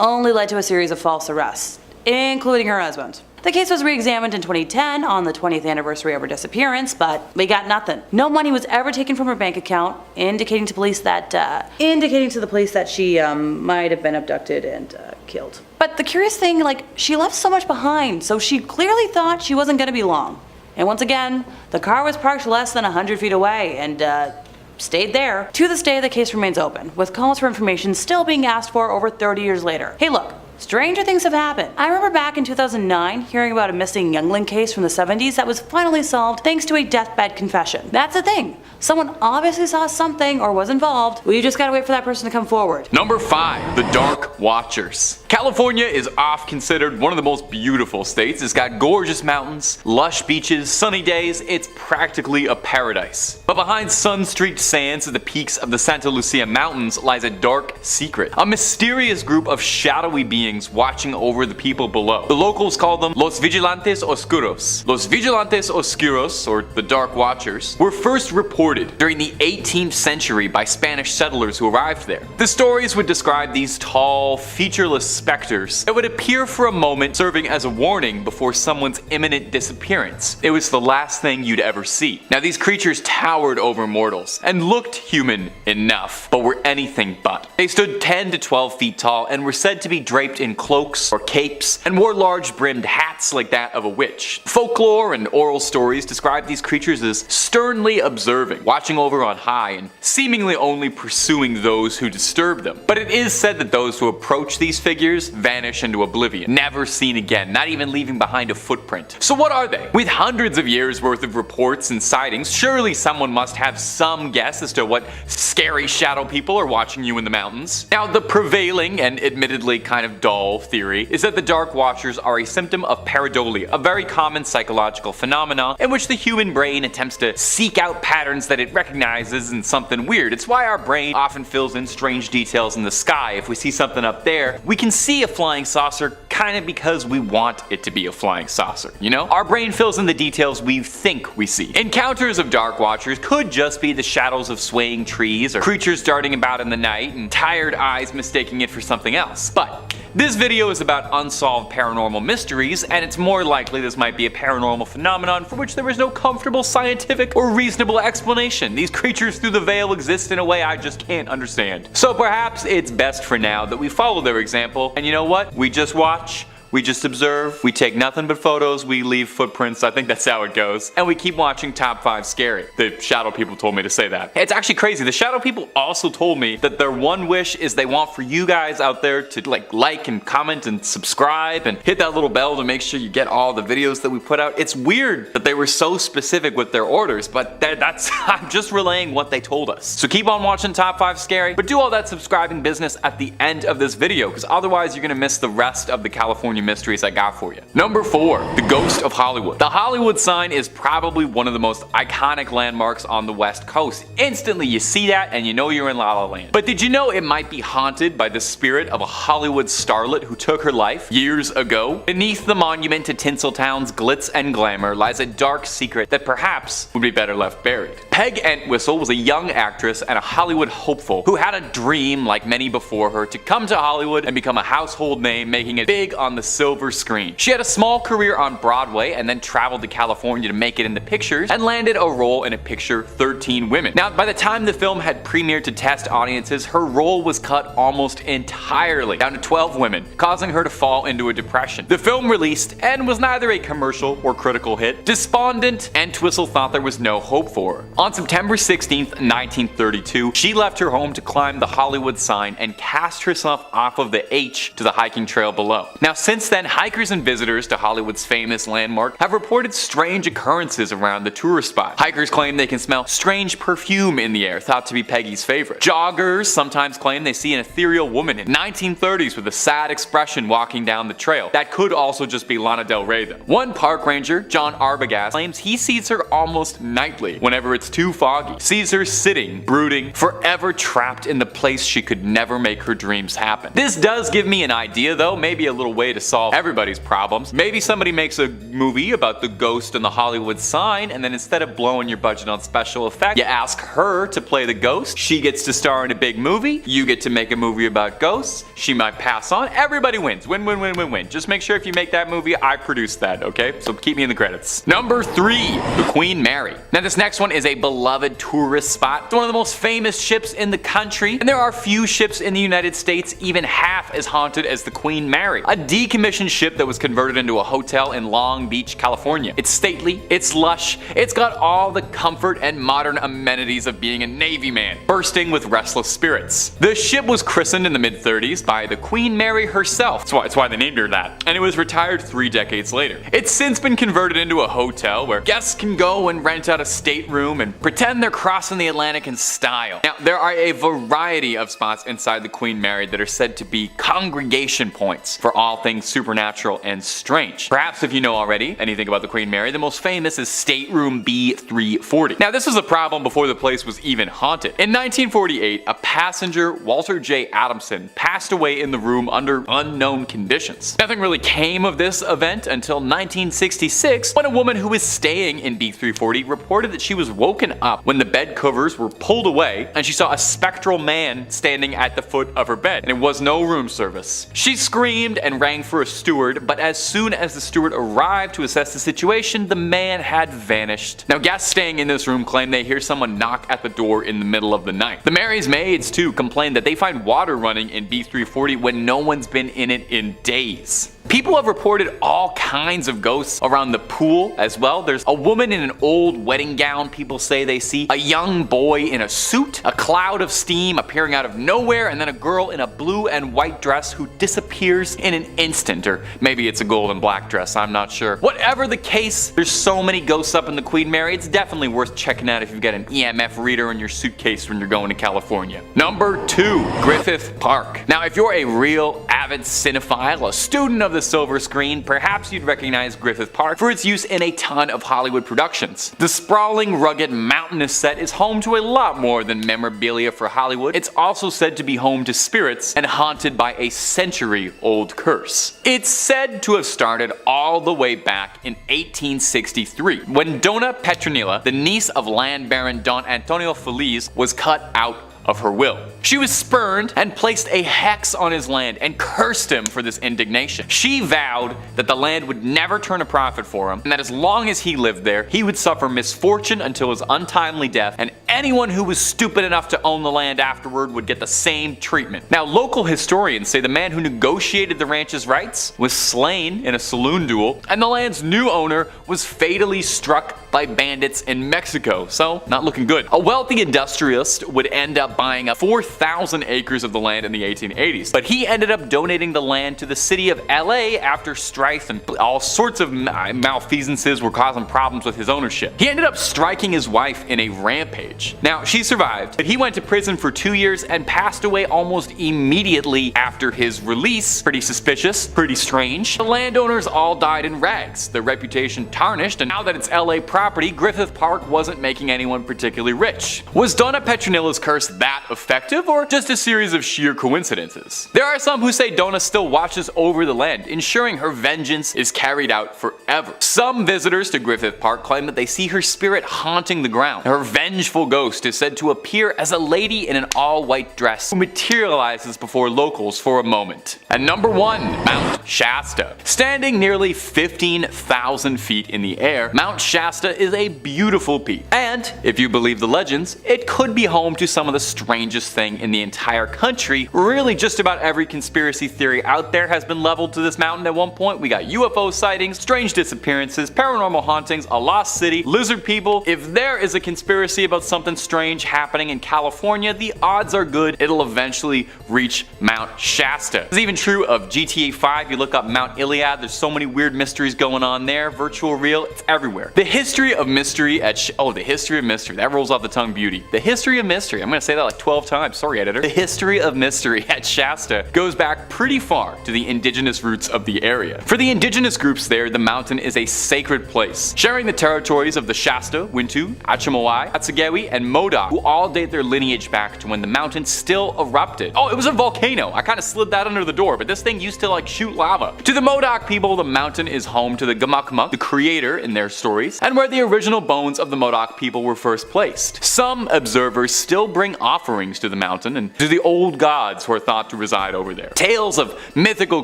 only led to a series of false arrests, including her husband. The case was re-examined in 2010 on the 20th anniversary of her disappearance, but we got nothing. No money was ever taken from her bank account, indicating to the police that she might have been abducted and killed. But the curious thing, she left so much behind, so she clearly thought she wasn't going to be long. And once again, the car was parked less than 100 feet away and stayed there. To this day, the case remains open, with calls for information still being asked for over 30 years later. Hey look, stranger things have happened. I remember back in 2009 hearing about a missing youngling case from the 70s that was finally solved thanks to a deathbed confession. That's the thing. Someone obviously saw something or was involved. Well, you just gotta wait for that person to come forward. Number 5. The Dark Watchers. California is oft considered one of the most beautiful states. It's got gorgeous mountains, lush beaches, sunny days. It's practically a paradise. But behind sun-streaked sands at the peaks of the Santa Lucia Mountains lies a dark secret. A mysterious group of shadowy beings watching over the people below. The locals call them Los Vigilantes Oscuros. Los Vigilantes Oscuros, or the Dark Watchers, were first reported during the 18th century by Spanish settlers who arrived there. The stories would describe these tall, featureless specters that would appear for a moment, serving as a warning before someone's imminent disappearance. It was the last thing you'd ever see. Now, these creatures towered over mortals and looked human enough, but were anything but. They stood 10 to 12 feet tall and were said to be draped draped in cloaks or capes and wore large brimmed hats like that of a witch. Folklore and oral stories describe these creatures as sternly observing, watching over on high, and seemingly only pursuing those who disturb them. But it is said that those who approach these figures vanish into oblivion, never seen again, not even leaving behind a footprint. So what are they? With hundreds of years worth of reports and sightings, surely someone must have some guess as to what scary shadow people are watching you in the mountains. Now, the prevailing and admittedly kind of dull theory is that the Dark Watchers are a symptom of pareidolia, a very common psychological phenomenon in which the human brain attempts to seek out patterns that it recognizes in something weird. It's why our brain often fills in strange details in the sky. If we see something up there, we can see a flying saucer kind of because we want it to be a flying saucer, you know? Our brain fills in the details we think we see. Encounters of Dark Watchers could just be the shadows of swaying trees or creatures darting about in the night and tired eyes mistaking it for something else. But this video is about unsolved paranormal mysteries, and it's more likely this might be a paranormal phenomenon for which there is no comfortable scientific or reasonable explanation. These creatures through the veil exist in a way I just can't understand. So perhaps it's best for now that we follow their example, and you know what? We just watch. We just observe, we take nothing but photos, we leave footprints, I think that's how it goes, and we keep watching Top 5 Scary. The shadow people told me to say that. It's actually crazy, the shadow people also told me that their one wish is they want for you guys out there to like and comment and subscribe and hit that little bell to make sure you get all the videos that we put out. It's weird that they were so specific with their orders, but that's I'm just relaying what they told us. So keep on watching Top 5 Scary, but do all that subscribing business at the end of this video, because otherwise you're gonna miss the rest of the California mysteries I got for you. Number 4, the ghost of Hollywood. The Hollywood sign is probably one of the most iconic landmarks on the West Coast. Instantly you see that and you know you're in La La Land. But did you know it might be haunted by the spirit of a Hollywood starlet who took her life years ago? Beneath the monument to Tinseltown's glitz and glamour lies a dark secret that perhaps would be better left buried. Peg Entwistle was a young actress and a Hollywood hopeful who had a dream, like many before her, to come to Hollywood and become a household name, making it big on the silver screen. She had a small career on Broadway and then traveled to California to make it in the pictures and landed a role in a picture 13 Women. Now, by the time the film had premiered to test audiences, her role was cut almost entirely down to 12 women, causing her to fall into a depression. The film released and was neither a commercial or critical hit. Despondent, Entwistle thought there was no hope for her. On September 16th, 1932, she left her home to climb the Hollywood sign and cast herself off of the H to the hiking trail below. Now, since then, hikers and visitors to Hollywood's famous landmark have reported strange occurrences around the tourist spot. Hikers claim they can smell strange perfume in the air, thought to be Peggy's favorite. Joggers sometimes claim they see an ethereal woman in 1930s with a sad expression walking down the trail. That could also just be Lana Del Rey though. One park ranger, John Arbogast, claims he sees her almost nightly whenever it's too foggy. Sees her sitting, brooding, forever trapped in the place she could never make her dreams happen. This does give me an idea though, maybe a little way to solve everybody's problems. Maybe somebody makes a movie about the ghost and the Hollywood sign, and then instead of blowing your budget on special effects, you ask her to play the ghost. She gets to star in a big movie. You get to make a movie about ghosts. She might pass on. Everybody wins. Win, win, win, win, win. Just make sure if you make that movie, I produce that, okay? So keep me in the credits. Number 3, the Queen Mary. Now this next one is a beloved tourist spot. It's one of the most famous ships in the country, and there are few ships in the United States even half as haunted as the Queen Mary, a decommissioned ship that was converted into a hotel in Long Beach, California. It's stately, it's lush, it's got all the comfort and modern amenities of being a Navy man, bursting with restless spirits. The ship was christened in the mid-30s by the Queen Mary herself. That's why they named her that. And it was retired 3 decades later. It's since been converted into a hotel where guests can go and rent out a stateroom and pretend they're crossing the Atlantic in style. Now, there are a variety of spots inside the Queen Mary that are said to be congregation points for all things supernatural and strange. Perhaps if you know already anything about the Queen Mary, the most famous is Stateroom B340. Now, this was a problem before the place was even haunted. In 1948, a passenger, Walter J. Adamson, passed away in the room under unknown conditions. Nothing really came of this event until 1966, when a woman who was staying in B340 reported that she was woken up when the bed covers were pulled away and she saw a spectral man standing at the foot of her bed, and it was no room service. She screamed and rang for for a steward, but as soon as the steward arrived to assess the situation, the man had vanished. Now, guests staying in this room claim they hear someone knock at the door in the middle of the night. The Mary's maids, too, complain that they find water running in B340 when no one's been in it in days. People have reported all kinds of ghosts around the pool as well. There's a woman in an old wedding gown people say they see, a young boy in a suit, a cloud of steam appearing out of nowhere, and then a girl in a blue and white dress who disappears in an instant, or maybe it's a gold and black dress, I'm not sure. Whatever the case, there's so many ghosts up in the Queen Mary, it's definitely worth checking out if you've got an EMF reader in your suitcase when you're going to California. Number 2, Griffith Park. Now, if you're a real avid cinephile, a student of the silver screen, perhaps you'd recognize Griffith Park for its use in a ton of Hollywood productions. The sprawling, rugged, mountainous set is home to a lot more than memorabilia for Hollywood. It's also said to be home to spirits and haunted by a century-old curse. It's said to have started all the way back in 1863, when Donna Petronilla, the niece of land baron Don Antonio Feliz, was cut out of her will. She was spurned and placed a hex on his land and cursed him for this indignation. She vowed that the land would never turn a profit for him, and that as long as he lived there, he would suffer misfortune until his untimely death, and anyone who was stupid enough to own the land afterward would get the same treatment. Now, local historians say the man who negotiated the ranch's rights was slain in a saloon duel, and the land's new owner was fatally struck by bandits in Mexico, so not looking good. A wealthy industrialist would end up buying up 4,000 acres of the land in the 1880s, but he ended up donating the land to the city of LA after strife and all sorts of malfeasances were causing problems with his ownership. He ended up striking his wife in a rampage. Now, she survived, but he went to prison for 2 years and passed away almost immediately after his release. Pretty suspicious, pretty strange. The landowners all died in rags, their reputation tarnished, and now that it's LA property, Griffith Park wasn't making anyone particularly rich. Was Donna Petronilla's curse that effective, or just a series of sheer coincidences? There are some who say Donna still watches over the land, ensuring her vengeance is carried out forever. Some visitors to Griffith Park claim that they see her spirit haunting the ground. Her vengeful ghost is said to appear as a lady in an all-white dress who materializes before locals for a moment. And number 1, Mount Shasta. Standing nearly 15,000 feet in the air, Mount Shasta is a beautiful peak. And, if you believe the legends, it could be home to some of the strangest thing in the entire country. Really, just about every conspiracy theory out there has been leveled to this mountain at one point. We got UFO sightings, strange disappearances, paranormal hauntings, a lost city, lizard people. If there is a conspiracy about something strange happening in California, the odds are good it'll eventually reach Mount Shasta. It's even true of GTA 5. You look up Mount Iliad, there's so many weird mysteries going on there. Virtual, real, it's everywhere. The history of mystery at the history of mystery. That rolls off the tongue beauty. The history of mystery. I'm gonna say that like 12 times. Sorry, editor. The history of mystery at Shasta goes back pretty far to the indigenous roots of the area. For the indigenous groups there, the mountain is a sacred place, sharing the territories of the Shasta, Wintu, Achimawai, Atsagewi, and Modoc, who all date their lineage back to when the mountain still erupted. Oh, it was a volcano. I kind of slid that under the door, but this thing used to like shoot lava. To the Modoc people, the mountain is home to the Gamakma, the creator in their stories, and where the original bones of the Modoc people were first placed. Some observers still bring offerings to the mountain and to the old gods who are thought to reside over there. Tales of mythical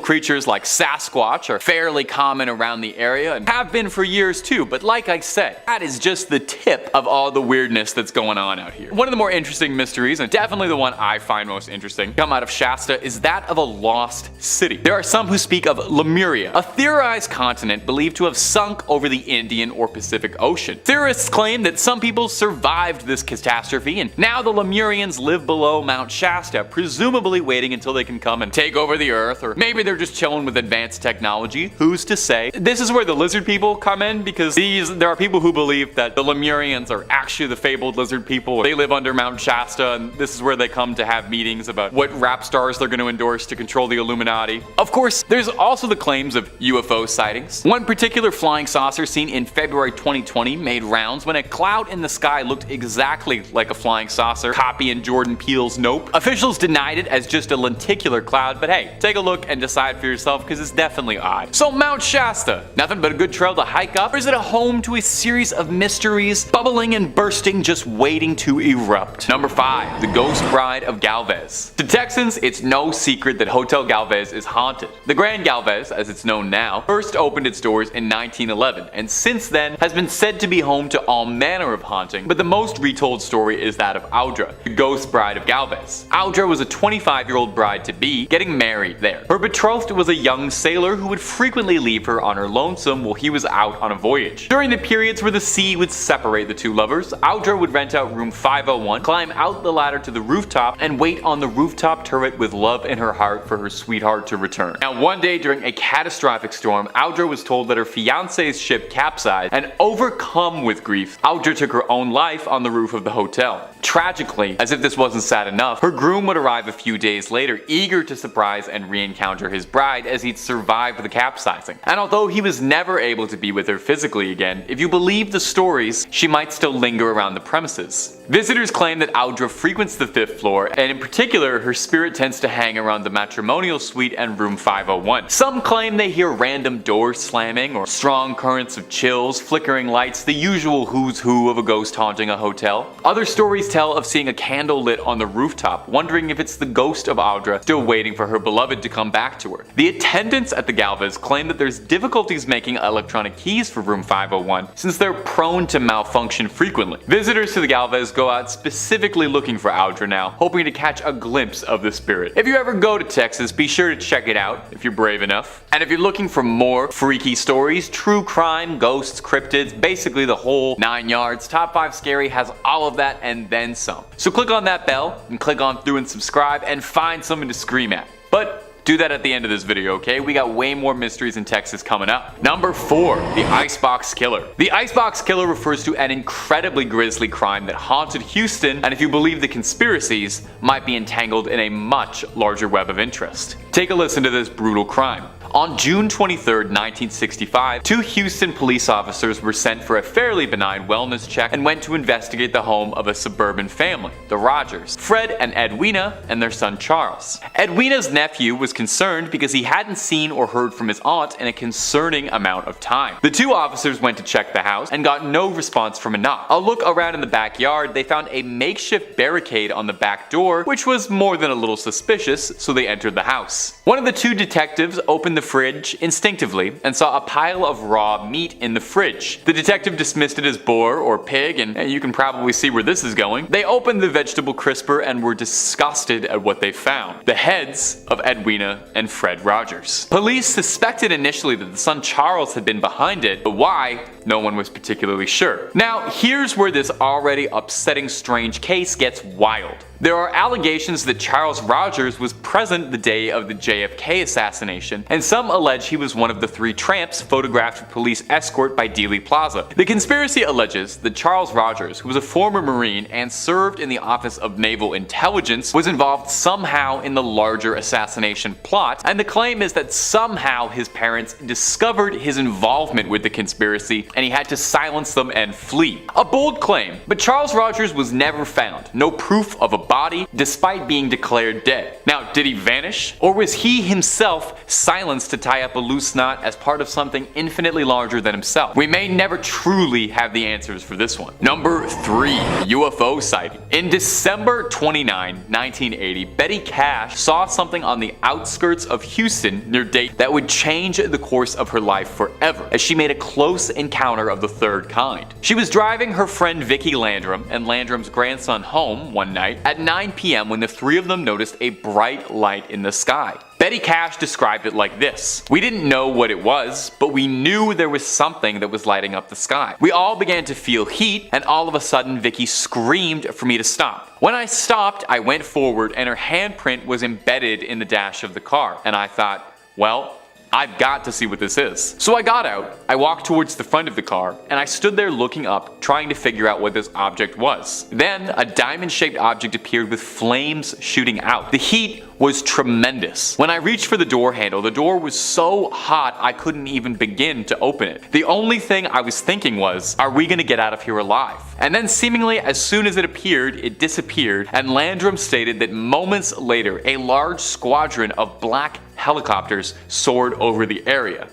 creatures like Sasquatch are fairly common around the area and have been for years too, but like I said, that is just the tip of all the weirdness that's going on out here. One of the more interesting mysteries, and definitely the one I find most interesting, come out of Shasta is that of a lost city. There are some who speak of Lemuria, a theorized continent believed to have sunk over the Indian or Pacific Ocean. Theorists claim that some people survived this catastrophe and now the Lemurians live below Mount Shasta, presumably waiting until they can come and take over the earth, or maybe they're just chilling with advanced technology. Who's to say? This is where the lizard people come in, because there are people who believe that the Lemurians are actually the fabled lizard people. They live under Mount Shasta, and this is where they come to have meetings about what rap stars they're going to endorse to control the Illuminati. Of course, there's also the claims of UFO sightings. One particular flying saucer seen in February 2020 made rounds when a cloud in the sky looked exactly like a flying saucer, copying Jordan Peele's Nope. Officials denied it as just a lenticular cloud, but hey, take a look and decide for yourself, because it's definitely odd. So Mount Shasta, nothing but a good trail to hike up, or is it a home to a series of mysteries, bubbling and bursting, just waiting to erupt? Number 5, the Ghost Bride of Galvez. To Texans, it's no secret that Hotel Galvez is haunted. haunted. The Grand Galvez, as it's known now, first opened its doors in 1911 and since then has been said to be home to all manner of haunting, but the most retold story is that of Audra, the ghost bride of Galvez. Audra was a 25-year-old bride-to-be getting married there. Her betrothed was a young sailor who would frequently leave her on her lonesome while he was out on a voyage. During the periods where the sea would separate the two lovers, Audra would rent out room 501, climb out the ladder to the rooftop, and wait on the rooftop turret with love in her heart for her sweetheart to return. Now, one day during a catastrophic storm, Audra was told that her fiance's ship capsized, and overcome with grief, Audra took her own life on the roof of the hotel. Tragically, as if this wasn't sad enough, her groom would arrive a few days later, eager to surprise and re-encounter his bride as he'd survived the capsizing. And although he was never able to be with her physically again, if you believe the stories, she might still linger around the premises. Visitors claim that Audra frequents the 5th floor, and in particular, her spirit tends to hang around the matrimonial suite and room 501. Some claim they hear random doors slamming, or strong currents of chills, flickering lights, the usual who's who of a ghost haunting a hotel. Other stories tell of seeing a candle lit on the rooftop, wondering if it's the ghost of Audra still waiting for her beloved to come back to her. The attendants at the Galvez claim that there's difficulties making electronic keys for room 501 since they're prone to malfunction frequently. Visitors to the Galvez go out specifically looking for Audra now, hoping to catch a glimpse of the spirit. If you ever go to Texas, be sure to check it out if you're brave enough. And if you're looking for more freaky stories, true crime, ghosts, cryptids, basically the whole 9 yards, Top 5 Scary has all of that and then some. So click on that bell and click on through and subscribe and find something to scream at. But do that at the end of this video, okay? We got way more mysteries in Texas coming up. Number 4, the Ice Boox Killer. The Ice Boox Killer refers to an incredibly grisly crime that haunted Houston, and if you believe the conspiracies, might be entangled in a much larger web of interest. Take a listen to this brutal crime. On June 23, 1965, 2 Houston police officers were sent for a fairly benign wellness check and went to investigate the home of a suburban family, the Rogers, Fred and Edwina, and their son Charles. Edwina's nephew was concerned because he hadn't seen or heard from his aunt in a concerning amount of time. The 2 officers went to check the house and got no response from a knock. A look around in the backyard, they found a makeshift barricade on the back door, which was more than a little suspicious, so they entered the house. One of the 2 detectives opened the fridge instinctively and saw a pile of raw meat in the fridge. The detective dismissed it as boar or pig, and you can probably see where this is going. They opened the vegetable crisper and were disgusted at what they found: the heads of Edwina and Fred Rogers. Police suspected initially that the son Charles had been behind it, but why, no one was particularly sure. Now, here's where this already upsetting strange case gets wild. There are allegations that Charles Rogers was present the day of the JFK assassination, and some allege he was one of the 3 tramps photographed with police escort by Dealey Plaza. The conspiracy alleges that Charles Rogers, who was a former Marine and served in the Office of Naval Intelligence, was involved somehow in the larger assassination plot, and the claim is that somehow his parents discovered his involvement with the conspiracy and he had to silence them and flee. A bold claim, but Charles Rogers was never found. No proof of a body, despite being declared dead. Now, did he vanish? Or was he himself silenced to tie up a loose knot as part of something infinitely larger than himself? We may never truly have the answers for this one. Number 3. UFO sighting. In December 29, 1980, Betty Cash saw something on the outskirts of Houston near Dayton that would change the course of her life forever, as she made a close encounter of the third kind. She was driving her friend Vicki Landrum and Landrum's grandson home one night at 9 p.m. when the 3 of them noticed a bright light in the sky. Betty Cash described it like this: "We didn't know what it was, but we knew there was something that was lighting up the sky. We all began to feel heat, and all of a sudden Vicki screamed for me to stop. When I stopped, I went forward and her handprint was embedded in the dash of the car, and I thought, well, I've got to see what this is. So I got out, I walked towards the front of the car, and I stood there looking up, trying to figure out what this object was. Then a diamond-shaped object appeared with flames shooting out. The heat was tremendous. When I reached for the door handle, the door was so hot I couldn't even begin to open it. The only thing I was thinking was, are we gonna get out of here alive? And then seemingly as soon as it appeared, it disappeared, and Landrum stated that moments later, a large squadron of black helicopters soared over the area.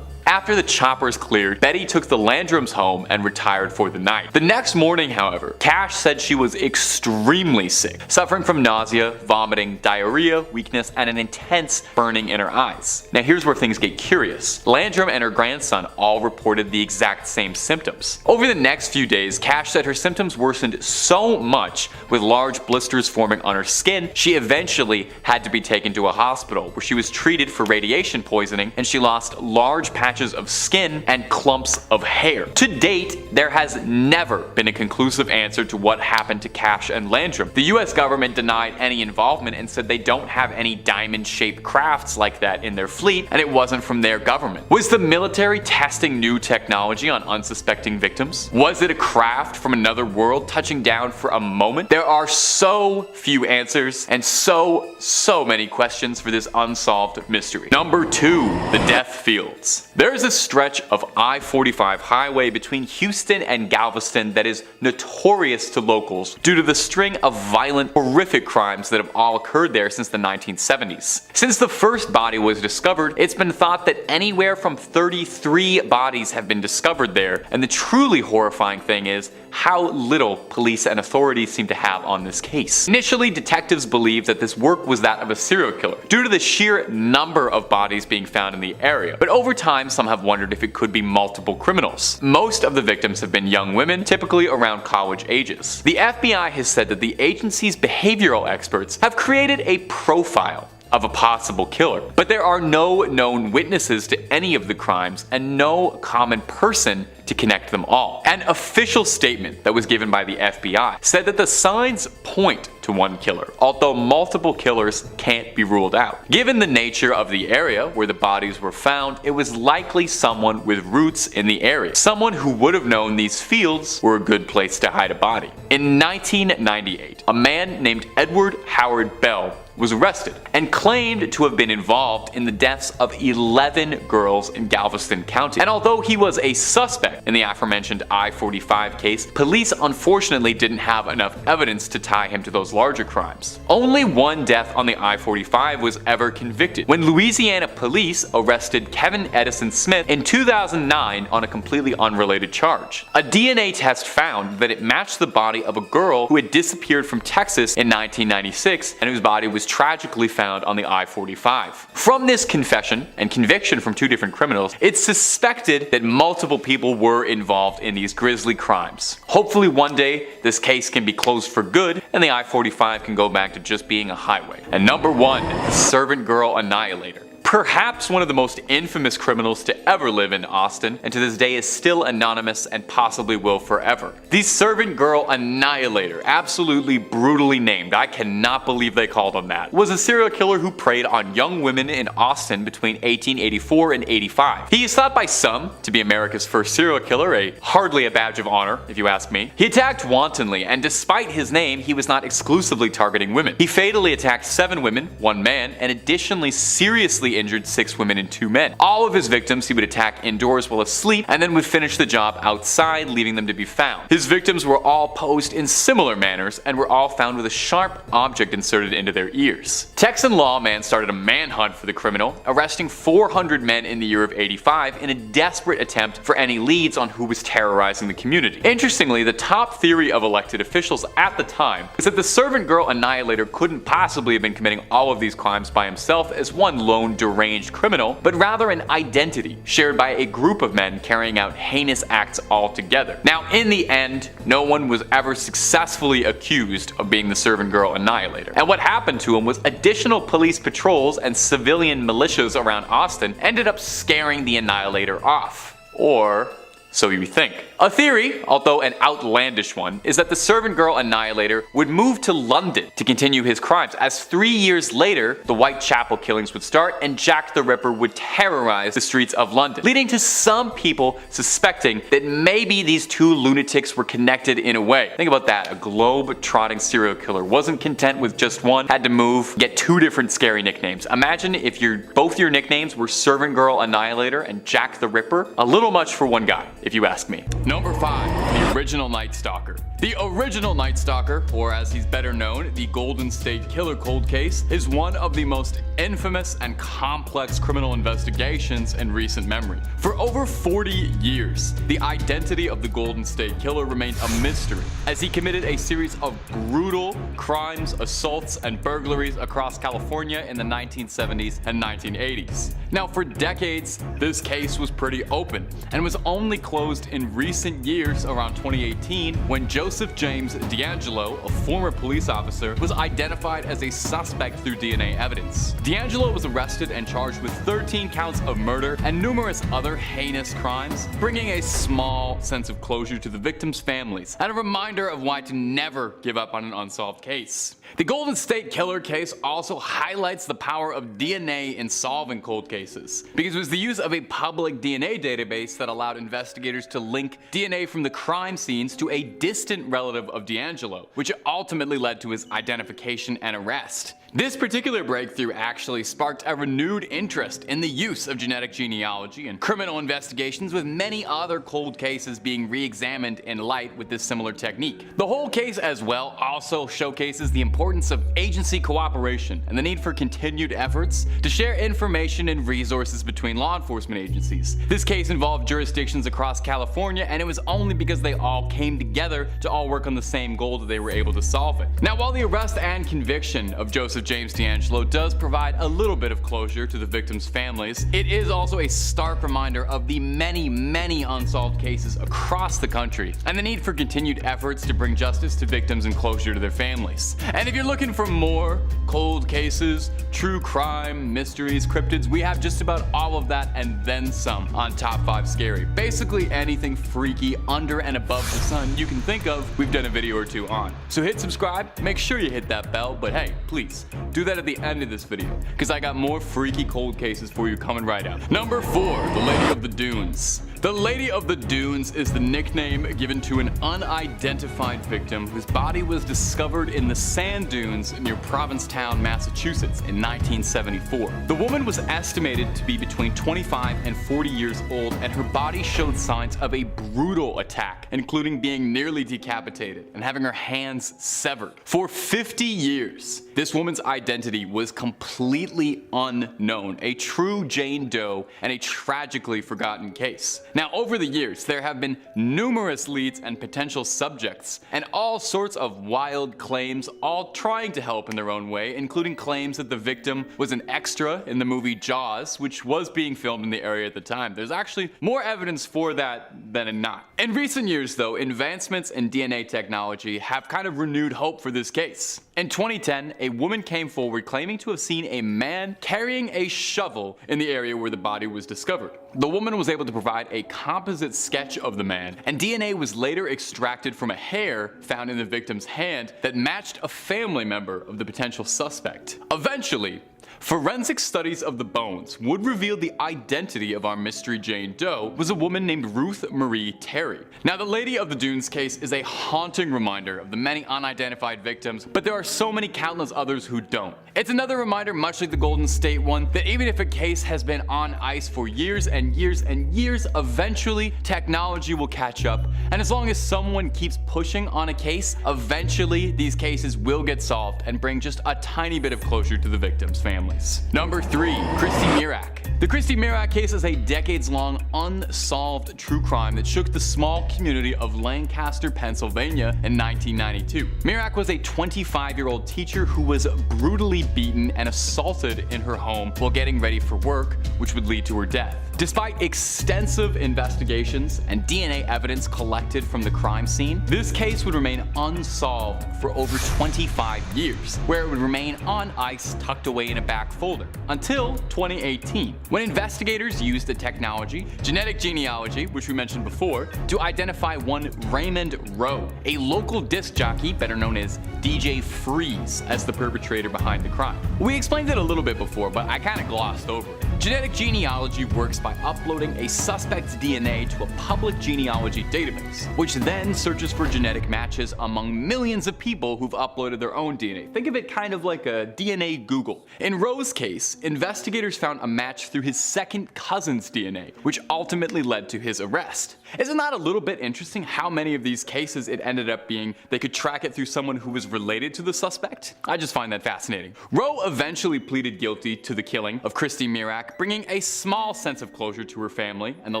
After the choppers cleared, Betty took the Landrums home and retired for the night. The next morning, however, Cash said she was extremely sick, suffering from nausea, vomiting, diarrhea, weakness, and an intense burning in her eyes. Now here's where things get curious. Landrum and her grandson all reported the exact same symptoms. Over the next few days, Cash said her symptoms worsened so much, with large blisters forming on her skin, she eventually had to be taken to a hospital where she was treated for radiation poisoning, and she lost large patches of skin and clumps of hair. To date, there has never been a conclusive answer to what happened to Cash and Landrum. The US government denied any involvement and said they don't have any diamond-shaped crafts like that in their fleet, and it wasn't from their government. Was the military testing new technology on unsuspecting victims? Was it a craft from another world touching down for a moment? There are so few answers and so many questions for this unsolved mystery. Number 2, the death fields. There is a stretch of I-45 highway between Houston and Galveston that is notorious to locals due to the string of violent, horrific crimes that have all occurred there since the 1970s. Since the first body was discovered, it's been thought that anywhere from 33 bodies have been discovered there, and the truly horrifying thing is how little police and authorities seem to have on this case. Initially, detectives believed that this work was that of a serial killer, due to the sheer number of bodies being found in the area, but over time some have wondered if it could be multiple criminals. Most of the victims have been young women, typically around college ages. The FBI has said that the agency's behavioral experts have created a profile of a possible killer, but there are no known witnesses to any of the crimes and no common person to connect them all. An official statement that was given by the FBI said that the signs point to one killer, although multiple killers can't be ruled out. Given the nature of the area where the bodies were found, it was likely someone with roots in the area, someone who would have known these fields were a good place to hide a body. In 1998, a man named Edward Howard Bell was arrested and claimed to have been involved in the deaths of 11 girls in Galveston County. And although he was a suspect in the aforementioned I-45 case, police unfortunately didn't have enough evidence to tie him to those larger crimes. Only one death on the I-45 was ever convicted, when Louisiana police arrested Kevin Edison Smith in 2009 on a completely unrelated charge. A DNA test found that it matched the body of a girl who had disappeared from Texas in 1996 and whose body was tragically found on the I-45. From this confession and conviction from 2 different criminals, it's suspected that multiple people were involved in these grisly crimes. Hopefully one day this case can be closed for good and the I-45 can go back to just being a highway. And number 1, the servant girl annihilator. Perhaps one of the most infamous criminals to ever live in Austin, and to this day is still anonymous and possibly will forever. The Servant Girl Annihilator, absolutely brutally named, I cannot believe they called him that, was a serial killer who preyed on young women in Austin between 1884 and 85. He is thought by some to be America's first serial killer, hardly a badge of honor if you ask me. He attacked wantonly, and despite his name, he was not exclusively targeting women. He fatally attacked 7 women, 1 man, and additionally seriously injured 6 women and 2 men. All of his victims he would attack indoors while asleep and then would finish the job outside, leaving them to be found. His victims were all posed in similar manners and were all found with a sharp object inserted into their ears. Texan lawman started a manhunt for the criminal, arresting 400 men in the year of 85 in a desperate attempt for any leads on who was terrorizing the community. Interestingly, the top theory of elected officials at the time is that the Servant Girl Annihilator couldn't possibly have been committing all of these crimes by himself as one lone deranged criminal, but rather an identity shared by a group of men carrying out heinous acts all together. Now, in the end, no one was ever successfully accused of being the Servant Girl Annihilator. And what happened to him was additional police patrols and civilian militias around Austin ended up scaring the Annihilator off. Or so you think. A theory, although an outlandish one, is that the Servant Girl Annihilator would move to London to continue his crimes, as 3 years later, the Whitechapel killings would start and Jack the Ripper would terrorize the streets of London, leading to some people suspecting that maybe these 2 lunatics were connected in a way. Think about that, a globe-trotting serial killer wasn't content with just one, had to move, get 2 different scary nicknames. Imagine if both your nicknames were Servant Girl Annihilator and Jack the Ripper. A little much for one guy, if you ask me. Number 5, the original Night Stalker. The original Night Stalker, or as he's better known, the Golden State Killer cold case, is one of the most infamous and complex criminal investigations in recent memory. For over 40 years, the identity of the Golden State Killer remained a mystery, as he committed a series of brutal crimes, assaults, and burglaries across California in the 1970s and 1980s. Now, for decades, this case was pretty open, and was only closed in recent years around 2018 when Joseph James D'Angelo, a former police officer, was identified as a suspect through DNA evidence. D'Angelo was arrested and charged with 13 counts of murder and numerous other heinous crimes, bringing a small sense of closure to the victims' families, and a reminder of why to never give up on an unsolved case. The Golden State Killer case also highlights the power of DNA in solving cold cases, because it was the use of a public DNA database that allowed investigators to link DNA from the crime scenes to a distant relative of D'Angelo, which ultimately led to his identification and arrest. This particular breakthrough actually sparked a renewed interest in the use of genetic genealogy and criminal investigations, with many other cold cases being re-examined in light with this similar technique. The whole case as well also showcases the importance of agency cooperation and the need for continued efforts to share information and resources between law enforcement agencies. This case involved jurisdictions across California, and it was only because they all came together to all work on the same goal that they were able to solve it. Now, while the arrest and conviction of Joseph James D'Angelo does provide a little bit of closure to the victims' families, it is also a stark reminder of the many unsolved cases across the country, and the need for continued efforts to bring justice to victims and closure to their families. And if you're looking for more cold cases, true crime, mysteries, cryptids, we have just about all of that and then some on Top 5 Scary. Basically anything freaky under and above the sun you can think of, we've done a video or two on. So hit subscribe, make sure you hit that bell, but hey, please do that at the end of this video, because I got more freaky cold cases for you coming right up. Number 4, the Lady of the Dunes. The Lady of the Dunes is the nickname given to an unidentified victim whose body was discovered in the sand dunes near Provincetown, Massachusetts in 1974. The woman was estimated to be between 25 and 40 years old, and her body showed signs of a brutal attack, including being nearly decapitated and having her hands severed. For 50 years, this woman's identity was completely unknown, a true Jane Doe and a tragically forgotten case. Now, over the years, there have been numerous leads and potential subjects, and all sorts of wild claims, all trying to help in their own way, including claims that the victim was an extra in the movie Jaws, which was being filmed in the area at the time. There's actually more evidence for that than not. In recent years, though, advancements in DNA technology have kind of renewed hope for this case. In 2010, a woman came forward claiming to have seen a man carrying a shovel in the area where the body was discovered. The woman was able to provide a composite sketch of the man, and DNA was later extracted from a hair found in the victim's hand that matched a family member of the potential suspect. Eventually, forensic studies of the bones would reveal the identity of our mystery Jane Doe was a woman named Ruth Marie Terry. Now, the Lady of the Dunes case is a haunting reminder of the many unidentified victims, but there are so many countless others who don't. It's another reminder, much like the Golden State one, that even if a case has been on ice for years and years and years, eventually technology will catch up, and as long as someone keeps pushing on a case, eventually these cases will get solved and bring just a tiny bit of closure to the victims' families. Number 3, Christy Mirak. The Christy Mirak case is a decades-long unsolved true crime that shook the small community of Lancaster, Pennsylvania in 1992. Mirak was a 25-year-old teacher who was brutally beaten and assaulted in her home while getting ready for work, which would lead to her death. Despite extensive investigations and DNA evidence collected from the crime scene, this case would remain unsolved for over 25 years, where it would remain on ice tucked away in a back folder, until 2018, when investigators used the technology, genetic genealogy, which we mentioned before, to identify one Raymond Rowe, a local disc jockey better known as DJ Freeze, as the perpetrator behind the crime. We explained it a little bit before, but I kind of glossed over it. Genetic genealogy works by uploading a suspect's DNA to a public genealogy database, which then searches for genetic matches among millions of people who've uploaded their own DNA. Think of it kind of like a DNA Google. In Roe's case, investigators found a match through his second cousin's DNA, which ultimately led to his arrest. Isn't that a little bit interesting how many of these cases it ended up being they could track it through someone who was related to the suspect? I just find that fascinating. Roe eventually pleaded guilty to the killing of Christy Mirak, bringing a small sense of closure to her family and the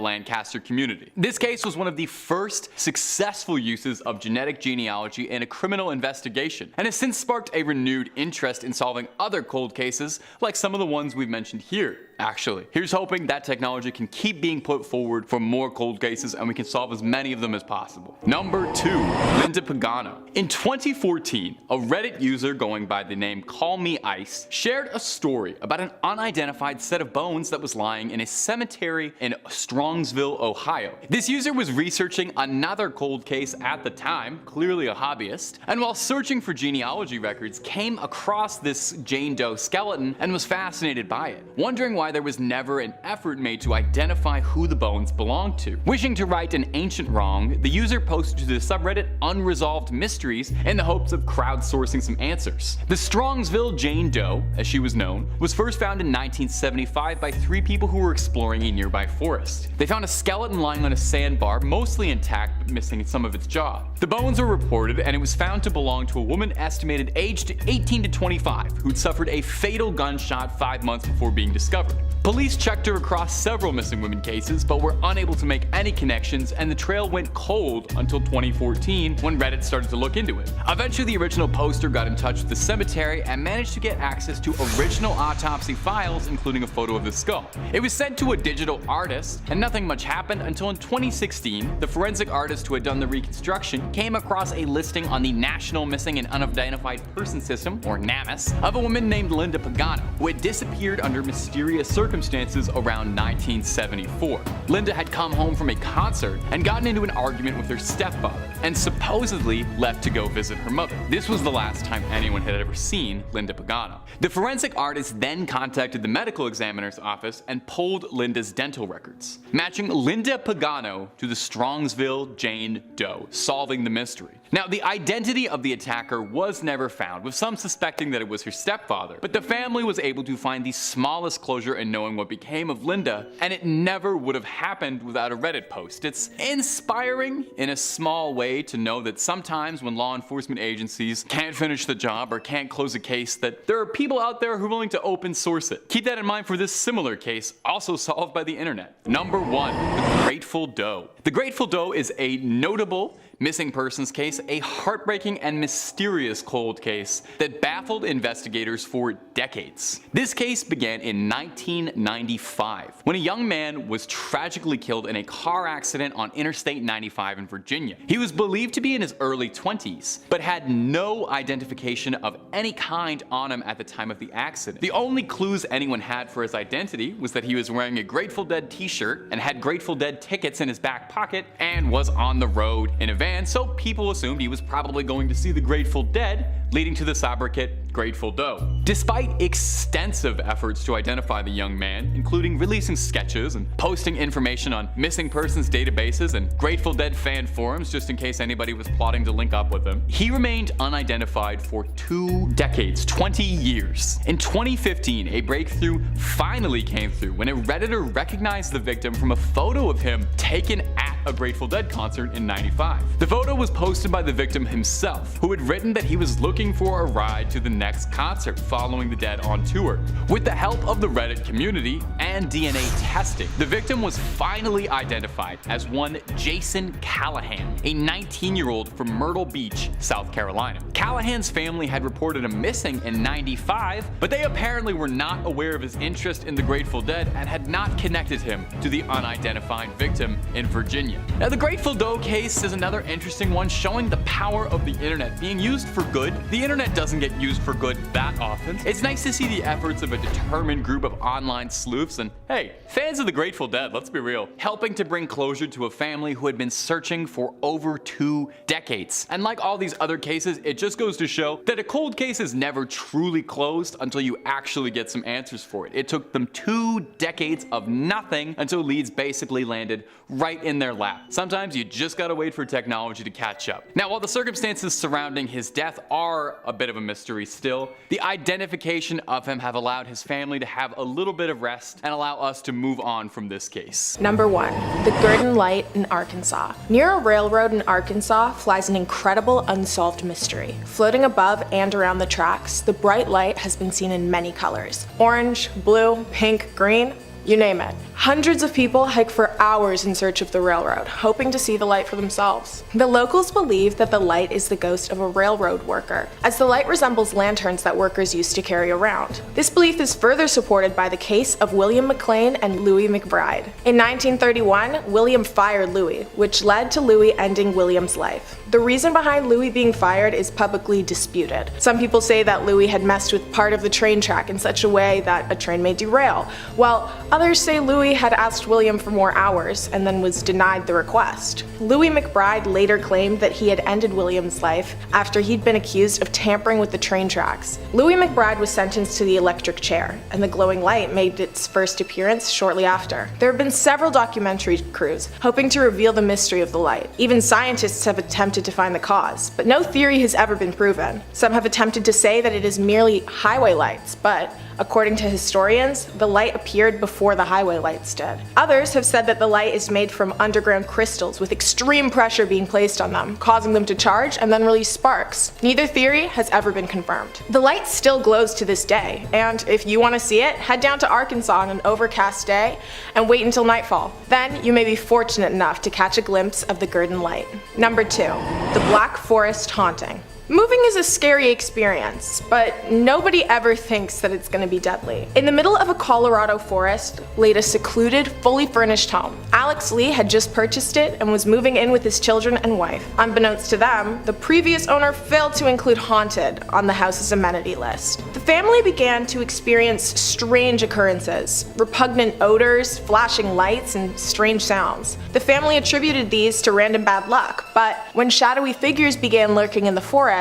Lancaster community. This case was one of the first successful uses of genetic genealogy in a criminal investigation, and has since sparked a renewed interest in solving other cold cases like some of the ones we've mentioned here. Actually, here's hoping that technology can keep being put forward for more cold cases and we can solve as many of them as possible. Number 2. Linda Pagano. In 2014, a Reddit user going by the name Call Me Ice shared a story about an unidentified set of bones that was lying in a cemetery in Strongsville, Ohio. This user was researching another cold case at the time, clearly a hobbyist, and while searching for genealogy records, came across this Jane Doe skeleton and was fascinated by it, wondering why there was never an effort made to identify who the bones belonged to. Wishing to right an ancient wrong, the user posted to the subreddit Unresolved Mysteries in the hopes of crowdsourcing some answers. The Strongsville Jane Doe, as she was known, was first found in 1975 by 3 people who were exploring a nearby forest. They found a skeleton lying on a sandbar, mostly intact but missing some of its jaw. The bones were reported and it was found to belong to a woman estimated aged 18 to 25 who'd suffered a fatal gunshot 5 months before being discovered. Police checked her across several missing women cases but were unable to make any connections, and the trail went cold until 2014 when Reddit started to look into it. Eventually the original poster got in touch with the cemetery and managed to get access to original autopsy files, including a photo of the skull. It was sent to a digital artist and nothing much happened until in 2016 the forensic artist who had done the reconstruction came across a listing on the National Missing and Unidentified Person System, or NamUs, of a woman named Linda Pagano who had disappeared under mysterious circumstances around 1974. Linda had come home from a concert and gotten into an argument with her stepfather, and supposedly left to go visit her mother. This was the last time anyone had ever seen Linda Pagano. The forensic artist then contacted the medical examiner's office and pulled Linda's dental records, matching Linda Pagano to the Strongsville Jane Doe, solving the mystery. Now, the identity of the attacker was never found, with some suspecting that it was her stepfather, but the family was able to find the smallest closure in knowing what became of Linda, and it never would have happened without a Reddit post. It's inspiring in a small way to know that sometimes when law enforcement agencies can't finish the job or can't close a case, that there are people out there who are willing to open source it. Keep that in mind for this similar case, also solved by the internet. Number 1. The Grateful Doe. The Grateful Doe is a notable missing persons case, a heartbreaking and mysterious cold case that baffled investigators for decades. This case began in 1995 when a young man was tragically killed in a car accident on Interstate 95 in Virginia. He was believed to be in his early 20s, but had no identification of any kind on him at the time of the accident. The only clues anyone had for his identity was that he was wearing a Grateful Dead t-shirt and had Grateful Dead tickets in his back pocket and was on the road in a van, so people assumed he was probably going to see the Grateful Dead, leading to the sobriquet Grateful Doe. Despite extensive efforts to identify the young man, including releasing sketches and posting information on missing persons databases and Grateful Dead fan forums just in case anybody was plotting to link up with him, he remained unidentified for 2 decades, 20 years. In 2015, a breakthrough finally came through when a Redditor recognized the victim from a photo of him taken at a Grateful Dead concert in '95. The photo was posted by the victim himself, who had written that he was looking for a ride to the next concert following the Dead on tour. With the help of the Reddit community and DNA testing, the victim was finally identified as one Jason Callahan, a 19-year-old from Myrtle Beach, South Carolina. Callahan's family had reported him missing in '95, but they apparently were not aware of his interest in the Grateful Dead and had not connected him to the unidentified victim in Virginia. Now, the Grateful Doe case is another interesting one, showing the power of the internet being used for good The internet doesn't get used for good that often. It's nice to see the efforts of a determined group of online sleuths and, hey, fans of the Grateful Dead, let's be real, helping to bring closure to a family who had been searching for over 2 decades. And like all these other cases, it just goes to show that a cold case is never truly closed until you actually get some answers for it. It took them 2 decades of nothing until leads basically landed right in their lap. Sometimes you just gotta wait for technology to catch up. Now, while the circumstances surrounding his death are a bit of a mystery still, the identification of him have allowed his family to have a little bit of rest and allow us to move on from this case. Number 1. The Gurdon Light in Arkansas. Near a railroad in Arkansas flies an incredible unsolved mystery. Floating above and around the tracks, the bright light has been seen in many colors. Orange, blue, pink, green, you name it. Hundreds of people hike for hours in search of the railroad, hoping to see the light for themselves. The locals believe that the light is the ghost of a railroad worker, as the light resembles lanterns that workers used to carry around. This belief is further supported by the case of William McLean and Louis McBride. In 1931, William fired Louis, which led to Louis ending William's life. The reason behind Louis being fired is publicly disputed. Some people say that Louis had messed with part of the train track in such a way that a train may derail, while others say Louis had asked William for more hours and then was denied the request. Louis McBride later claimed that he had ended William's life after he'd been accused of tampering with the train tracks. Louis McBride was sentenced to the electric chair, and the glowing light made its first appearance shortly after. There have been several documentary crews hoping to reveal the mystery of the light. Even scientists have attempted to find the cause, but no theory has ever been proven. Some have attempted to say that it is merely highway lights, but according to historians, the light appeared before the highway lights did. Others have said that the light is made from underground crystals with extreme pressure being placed on them, causing them to charge and then release sparks. Neither theory has ever been confirmed. The light still glows to this day, and if you want to see it, head down to Arkansas on an overcast day and wait until nightfall. Then you may be fortunate enough to catch a glimpse of the Gurdon Light. Number 2. The Black Forest Haunting. Moving is a scary experience, but nobody ever thinks that it's going to be deadly. In the middle of a Colorado forest laid a secluded, fully furnished home. Alex Lee had just purchased it and was moving in with his children and wife. Unbeknownst to them, the previous owner failed to include haunted on the house's amenity list. The family began to experience strange occurrences, repugnant odors, flashing lights, and strange sounds. The family attributed these to random bad luck, but when shadowy figures began lurking in the forest,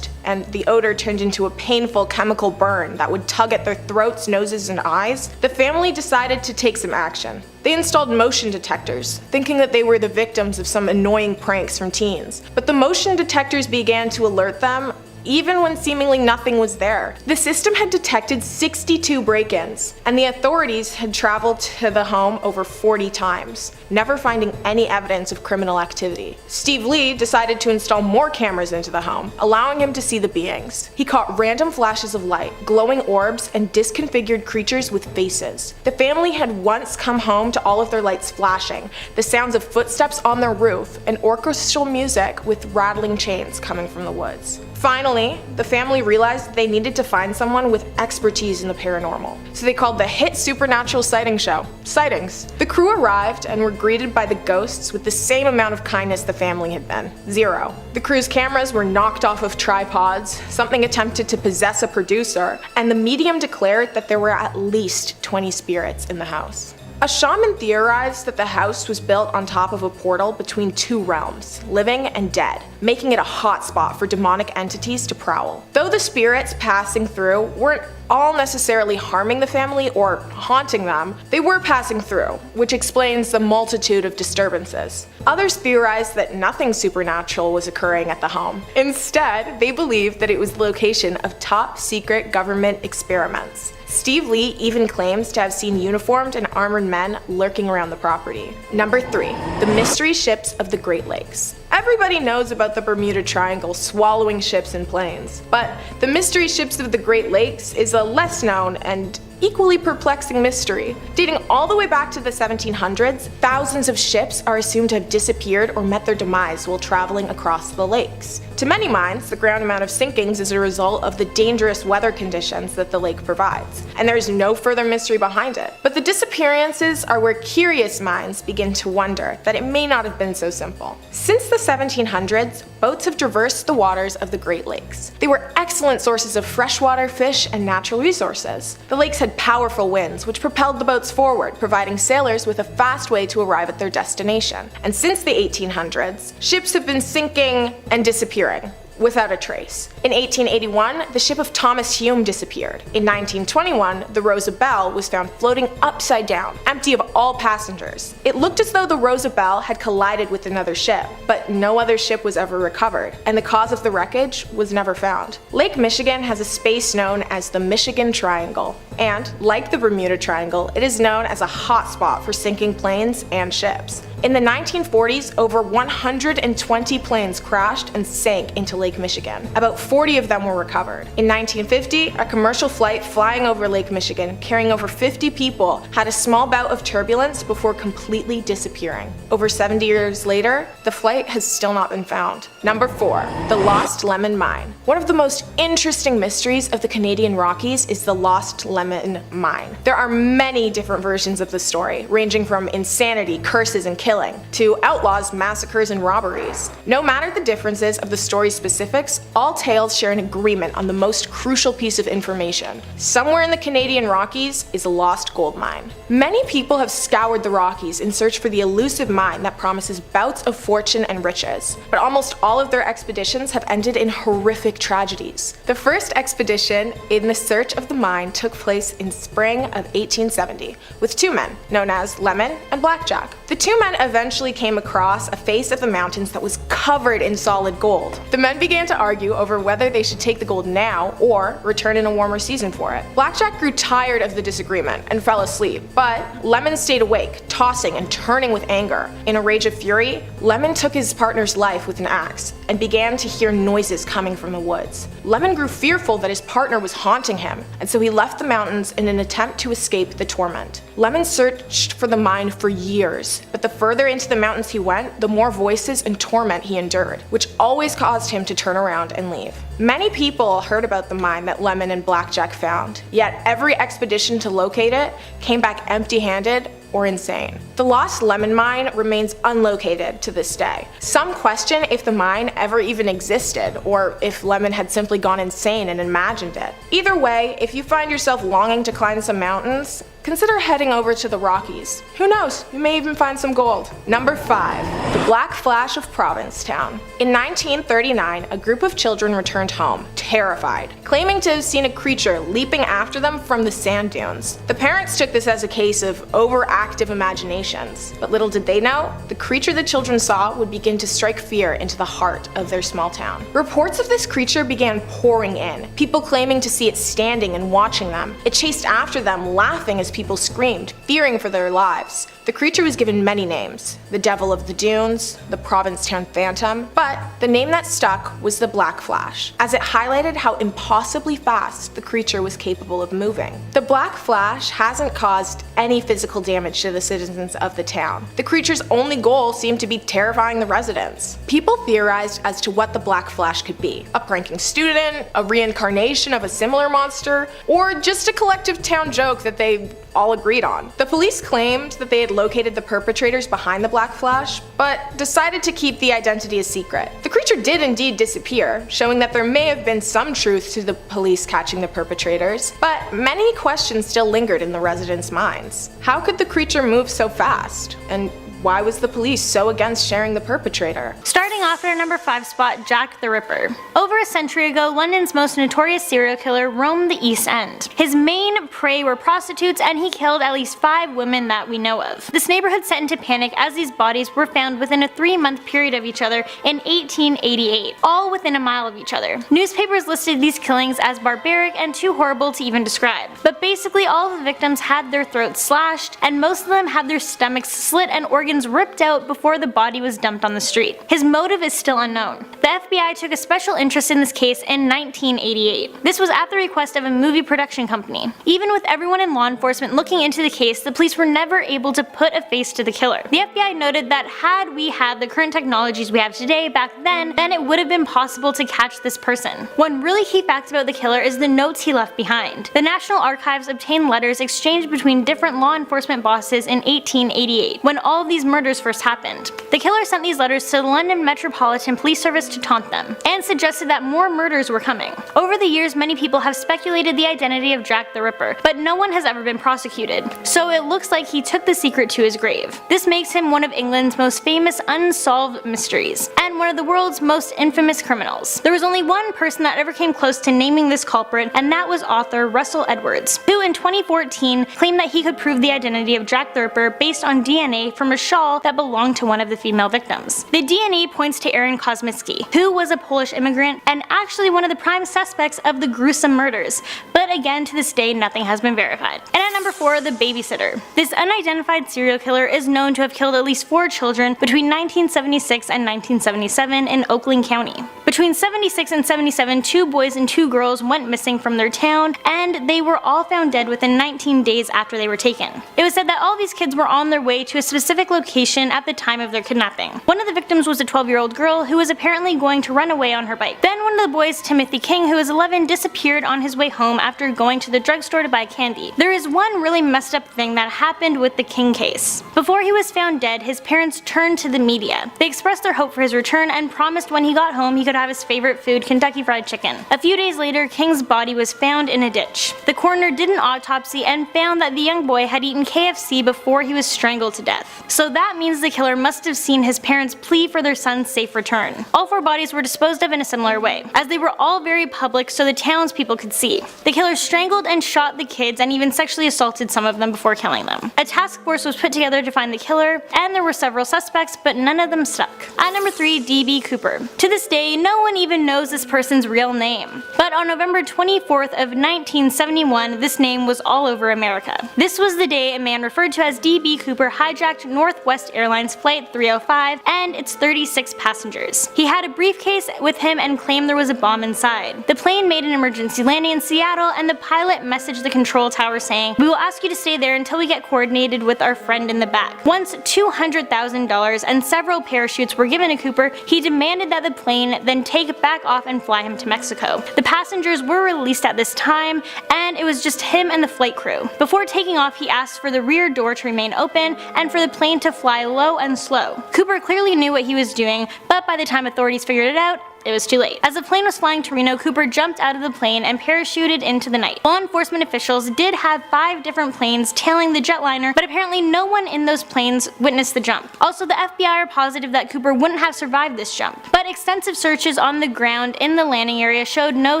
and the odor turned into a painful chemical burn that would tug at their throats, noses, and eyes, the family decided to take some action. They installed motion detectors, thinking that they were the victims of some annoying pranks from teens. But the motion detectors began to alert them even when seemingly nothing was there. The system had detected 62 break-ins, and the authorities had traveled to the home over 40 times, never finding any evidence of criminal activity. Steve Lee decided to install more cameras into the home, allowing him to see the beings. He caught random flashes of light, glowing orbs, and disconfigured creatures with faces. The family had once come home to all of their lights flashing, the sounds of footsteps on their roof, and orchestral music with rattling chains coming from the woods. Finally, the family realized that they needed to find someone with expertise in the paranormal, so they called the hit supernatural sighting show Sightings. The crew arrived and were greeted by the ghosts with the same amount of kindness the family had been, 0. The crew's cameras were knocked off of tripods, something attempted to possess a producer, and the medium declared that there were at least 20 spirits in the house. A shaman theorized that the house was built on top of a portal between 2 realms, living and dead, making it a hotspot for demonic entities to prowl. Though the spirits passing through weren't all necessarily harming the family or haunting them, they were passing through, which explains the multitude of disturbances. Others theorized that nothing supernatural was occurring at the home. Instead, they believed that it was the location of top secret government experiments. Steve Lee even claims to have seen uniformed and armored men lurking around the property. Number 3. The mystery ships of the Great Lakes. Everybody knows about the Bermuda Triangle swallowing ships and planes, but the mystery ships of the Great Lakes is a less known and equally perplexing mystery. Dating all the way back to the 1700s, thousands of ships are assumed to have disappeared or met their demise while traveling across the lakes. To many minds, the ground amount of sinkings is a result of the dangerous weather conditions that the lake provides, and there is no further mystery behind it. But the disappearances are where curious minds begin to wonder that it may not have been so simple. Since the 1700s, boats have traversed the waters of the Great Lakes. They were excellent sources of freshwater, fish, and natural resources. The lakes had powerful winds, which propelled the boats forward, providing sailors with a fast way to arrive at their destination. And since the 1800s, ships have been sinking and disappearing without a trace. In 1881, the ship of Thomas Hume disappeared. In 1921, the Rosabelle was found floating upside down, empty of all passengers. It looked as though the Rosabelle had collided with another ship, but no other ship was ever recovered, and the cause of the wreckage was never found. Lake Michigan has a space known as the Michigan Triangle, and, like the Bermuda Triangle, it is known as a hotspot for sinking planes and ships. In the 1940s, over 120 planes crashed and sank into Lake Michigan. About 40 of them were recovered. In 1950, a commercial flight flying over Lake Michigan, carrying over 50 people, had a small bout of turbulence before completely disappearing. Over 70 years later, the flight has still not been found. Number 4. The Lost Lemon Mine. One of the most interesting mysteries of the Canadian Rockies is the Lost Lemon Mine. There are many different versions of the story, ranging from insanity, curses, and killing, to outlaws, massacres, and robberies. No matter the differences of the story's specifics, all tales share an agreement on the most crucial piece of information. Somewhere in the Canadian Rockies is a lost gold mine. Many people have scoured the Rockies in search for the elusive mine that promises bouts of fortune and riches, but almost all of their expeditions have ended in horrific tragedies. The first expedition in the search of the mine took place in spring of 1870 with two men, known as Lemon and Blackjack. The two men eventually came across a face of the mountains that was covered in solid gold. The men began to argue over whether they should take the gold now or return in a warmer season for it. Blackjack grew tired of the disagreement and fell asleep, but Lemon stayed awake, tossing and turning with anger. In a rage of fury, Lemon took his partner's life with an axe and began to hear noises coming from the woods. Lemon grew fearful that his partner was haunting him, and so he left the mountains in an attempt to escape the torment. Lemon searched for the mine for years, but the further into the mountains he went, the more voices and torment he endured, which always caused him to turn around and leave. Many people heard about the mine that Lemon and Blackjack found, yet every expedition to locate it came back empty-handed or insane. The Lost Lemon Mine remains unlocated to this day. Some question if the mine ever even existed, or if Lemon had simply gone insane and imagined it. Either way, if you find yourself longing to climb some mountains, consider heading over to the Rockies. Who knows, you may even find some gold. Number 5. The Black Flash of Provincetown. In 1939, a group of children returned home, terrified, claiming to have seen a creature leaping after them from the sand dunes. The parents took this as a case of overactive imaginations, but little did they know, the creature the children saw would begin to strike fear into the heart of their small town. Reports of this creature began pouring in, people claiming to see it standing and watching them. It chased after them, laughing as people screamed, fearing for their lives. The creature was given many names: the Devil of the Dunes, the Provincetown Phantom, but the name that stuck was the Black Flash, as it highlighted how impossibly fast the creature was capable of moving. The Black Flash hasn't caused any physical damage to the citizens of the town. The creature's only goal seemed to be terrifying the residents. People theorized as to what the Black Flash could be: a pranking student, a reincarnation of a similar monster, or just a collective town joke that they all agreed on. The police claimed that they had located the perpetrators behind the Black Flash, but decided to keep the identity a secret. The creature did indeed disappear, showing that there may have been some truth to the police catching the perpetrators, but many questions still lingered in the residents' minds. How could the creature move so fast? And why was the police so against sharing the perpetrator? Starting off at our number 5 spot, Jack the Ripper. Over a century ago, London's most notorious serial killer roamed the East End. His main prey were prostitutes, and he killed at least 5 women that we know of. This neighborhood set into panic as these bodies were found within a 3-month period of each other in 1888, all within a mile of each other. Newspapers listed these killings as barbaric and too horrible to even describe. But basically all of the victims had their throats slashed, and most of them had their stomachs slit and organs organs ripped out before the body was dumped on the street. His motive is still unknown. The FBI took a special interest in this case in 1988. This was at the request of a movie production company. Even with everyone in law enforcement looking into the case, the police were never able to put a face to the killer. The FBI noted that had we had the current technologies we have today back then it would have been possible to catch this person. One really key fact about the killer is the notes he left behind. The National Archives obtained letters exchanged between different law enforcement bosses in 1888, when all of these murders first happened. The killer sent these letters to the London Metropolitan Police Service to taunt them, and suggested that more murders were coming. Over the years, many people have speculated the identity of Jack the Ripper, but no one has ever been prosecuted, so it looks like he took the secret to his grave. This makes him one of England's most famous unsolved mysteries, and one of the world's most infamous criminals. There was only one person that ever came close to naming this culprit, and that was author Russell Edwards, who in 2014 claimed that he could prove the identity of Jack the Ripper based on DNA from a shawl that belonged to one of the female victims. The DNA points to Aaron Kosmicki, who was a Polish immigrant and actually one of the prime suspects of the gruesome murders, but again to this day nothing has been verified. And at number 4, the babysitter. This unidentified serial killer is known to have killed at least 4 children between 1976 and 1977 in Oakland County. Between 76 and 77, 2 boys and 2 girls went missing from their town, and they were all found dead within 19 days after they were taken. It was said that all these kids were on their way to a specific location at the time of their kidnapping. One of the victims was a 12-year-old girl who was apparently going to run away on her bike. Then one of the boys, Timothy King, who was 11, disappeared on his way home after going to the drugstore to buy candy. There is one really messed up thing that happened with the King case. Before he was found dead, his parents turned to the media. They expressed their hope for his return and promised when he got home he could have his favorite food, Kentucky Fried Chicken. A few days later, King's body was found in a ditch. The coroner did an autopsy and found that the young boy had eaten KFC before he was strangled to death. So that means the killer must have seen his parents plead for their son's safe return. All 4 bodies were disposed of in a similar way, as they were all very public so the townspeople could see. The killer strangled and shot the kids and even sexually assaulted some of them before killing them. A task force was put together to find the killer, and there were several suspects, but none of them stuck. At number 3, D.B. Cooper. To this day, no one even knows this person's real name. But on November 24th of 1971, this name was all over America. This was the day a man referred to as D.B. Cooper hijacked Northwest Airlines Flight 305 and its 36 passengers. He had a briefcase with him and claimed there was a bomb inside. The plane made an emergency landing in Seattle, and the pilot messaged the control tower saying, "We will ask you to stay there until we get coordinated with our friend in the back." Once $200,000 and several parachutes were given to Cooper, he demanded that the plane then take back off and fly him to Mexico. The passengers were released at this time, and it was just him and the flight crew. Before taking off, he asked for the rear door to remain open and for the plane to fly low and slow. Cooper clearly knew what he was doing, but by the time authorities figured it out, it was too late. As the plane was flying to Reno, Cooper jumped out of the plane and parachuted into the night. Law enforcement officials did have 5 different planes tailing the jetliner, but apparently no one in those planes witnessed the jump. Also, the FBI are positive that Cooper wouldn't have survived this jump, but extensive searches on the ground in the landing area showed no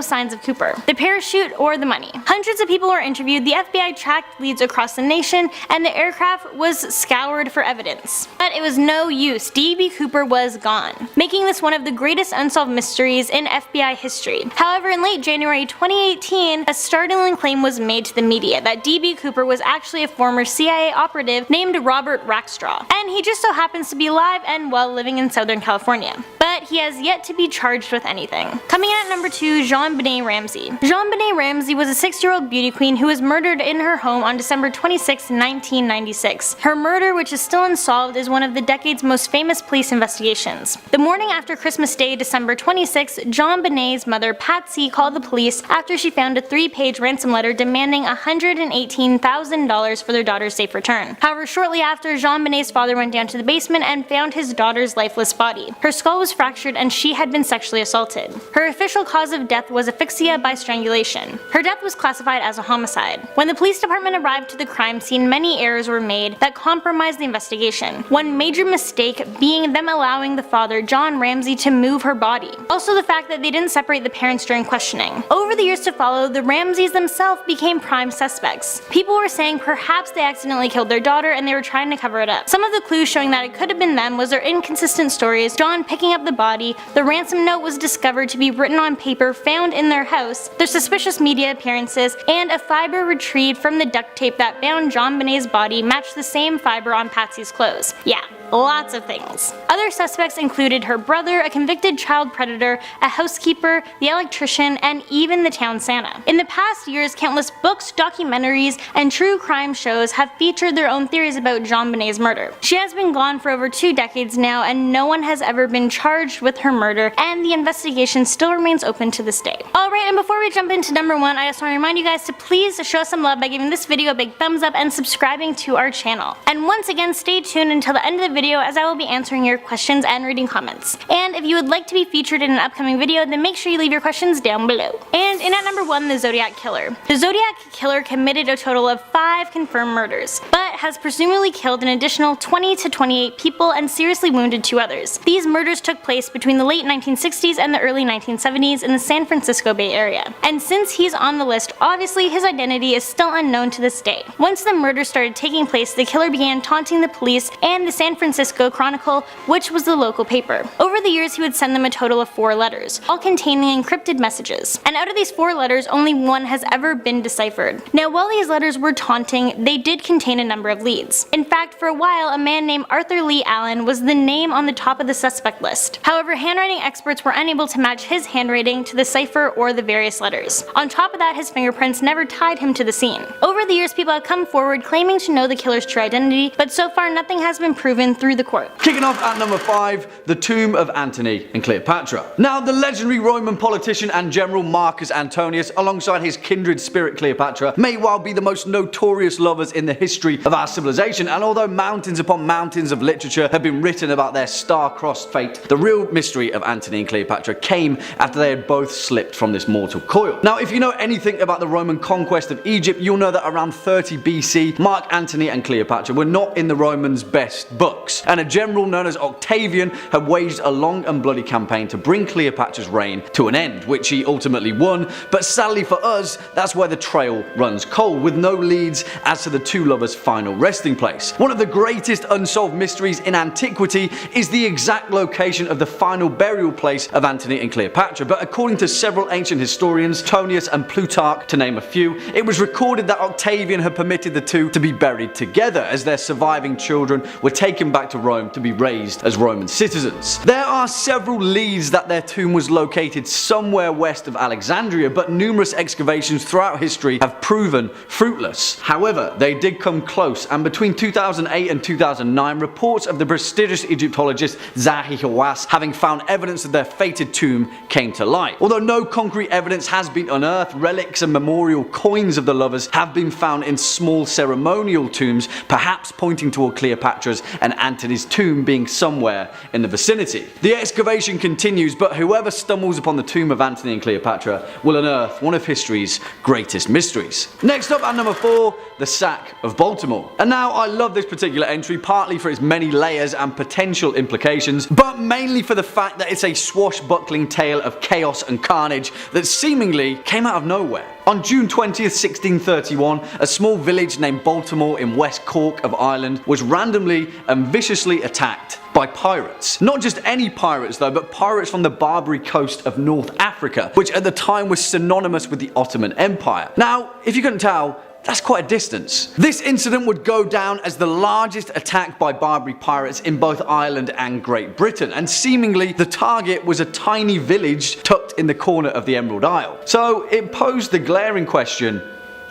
signs of Cooper, the parachute, or the money. Hundreds of people were interviewed, the FBI tracked leads across the nation, and the aircraft was scoured for evidence. But it was no use. D.B. Cooper was gone, making this one of the greatest unsolved mysteries in FBI history. However, in late January 2018, a startling claim was made to the media that D.B. Cooper was actually a former CIA operative named Robert Rackstraw, and he just so happens to be alive and well living in Southern California. But he has yet to be charged with anything. Coming in at number 2, JonBenet Ramsey. JonBenet Ramsey was a 6-year-old beauty queen who was murdered in her home on December 26, 1996. Her murder, which is still unsolved, is one of the decade's most famous police investigations. The morning after Christmas Day, December 26, JonBenet's mother, Patsy, called the police after she found a 3-page ransom letter demanding $118,000 for their daughter's safe return. However, shortly after, JonBenet's father went down to the basement and found his daughter's lifeless body. Her skull was fractured and she had been sexually assaulted. Her official cause of death was asphyxia by strangulation. Her death was classified as a homicide. When the police department arrived to the crime scene, many errors were made that compromised the investigation. One major mistake being them allowing the father, John Ramsey, to move her body. body. Also the fact that they didn't separate the parents during questioning. Over the years to follow, the Ramseys themselves became prime suspects. People were saying perhaps they accidentally killed their daughter and they were trying to cover it up. Some of the clues showing that it could have been them was their inconsistent stories, John picking up the body, the ransom note was discovered to be written on paper found in their house, their suspicious media appearances, and a fiber retrieved from the duct tape that bound John Bonet's body matched the same fiber on Patsy's clothes. Yeah, lots of things. Other suspects included her brother, a convicted child predator, a housekeeper, the electrician, and even the town Santa. In the past years, countless books, documentaries, and true crime shows have featured their own theories about John Bonet's murder. She has been gone for over 2 decades now, and no one has ever been charged with her murder, and the investigation still remains open to this day. Alright, and before we jump into number 1, I just want to remind you guys to please show us some love by giving this video a big thumbs up and subscribing to our channel. And once again, stay tuned until the end of the video as I will be answering your questions and reading comments. And if you would like to be featured in an upcoming video, then make sure you leave your questions down below. And in at number 1, the Zodiac Killer. The Zodiac Killer committed a total of 5 confirmed murders, but has presumably killed an additional 20 to 28 people and seriously wounded 2 others. These murders took place between the late 1960s and the early 1970s in the San Francisco Bay Area. And since he's on the list, obviously his identity is still unknown to this day. Once the murders started taking place, the killer began taunting the police and the San Francisco Chronicle, which was the local paper. Over the years, he would send them a total of 4 letters, all containing encrypted messages. And out of these 4 letters, only 1 has ever been deciphered. Now, while these letters were taunting, they did contain a number of leads. In fact, for a while, a man named Arthur Lee Allen was the name on the top of the suspect list. However, handwriting experts were unable to match his handwriting to the cipher or the various letters. On top of that, his fingerprints never tied him to the scene. Over the years, people have come forward claiming to know the killer's true identity, but so far nothing has been proven through the court. Kicking off at number 5, the tomb of Antony and Cleopatra. Now, the legendary Roman politician and general Marcus Antonius, alongside his kindred spirit Cleopatra, may well be the most notorious lovers in the history of our civilization, and although mountains upon mountains of literature have been written about their star-crossed fate, the real mystery of Antony and Cleopatra came after they had both slipped from this mortal coil. Now, if you know anything about the Roman conquest of Egypt, you'll know that around 30 BC, Mark Antony and Cleopatra were not in the Romans' best books, and a general known as Octavian had waged a long and bloody campaign to bring Cleopatra's reign to an end, which he ultimately won, but sadly for us, that's where the trail runs cold, with no leads as to the 2 lovers' final resting place. One of the greatest unsolved mysteries in antiquity is the exact location of the final burial place of Antony and Cleopatra, but according to several ancient historians, Tonius and Plutarch to name a few, it was recorded that Octavian had permitted the 2 to be buried together, as their surviving children were taken back to Rome to be raised as Roman citizens. There are several leads that their tomb was located somewhere west of Alexandria, but numerous excavations throughout history have proven fruitless. However, they did come close, and between 2008 and 2009, reports of the prestigious Egyptologist Zahi Hawass having found evidence of their fated tomb came to light. Although no concrete evidence has been unearthed, relics and memorial coins of the lovers have been found in small ceremonial tombs, perhaps pointing toward Cleopatra's and Antony's tomb being somewhere in the vicinity. The excavation continues, but whoever stumbles upon the tomb of Antony and Cleopatra will unearth one of history's greatest mysteries. Next up at number 4, the sack of Baltimore. And now, I love this particular entry, partly for its many layers and potential implications, but mainly for the fact that it's a swashbuckling tale of chaos and carnage that seemingly came out of nowhere. On June 20th, 1631, a small village named Baltimore in West Cork of Ireland was randomly and viciously attacked by pirates. Not just any pirates though, but pirates from the Barbary coast of North Africa, which at the time was synonymous with the Ottoman Empire. Now, if you couldn't tell, that's quite a distance. This incident would go down as the largest attack by Barbary pirates in both Ireland and Great Britain, and seemingly the target was a tiny village tucked in the corner of the Emerald Isle. So it posed the glaring question,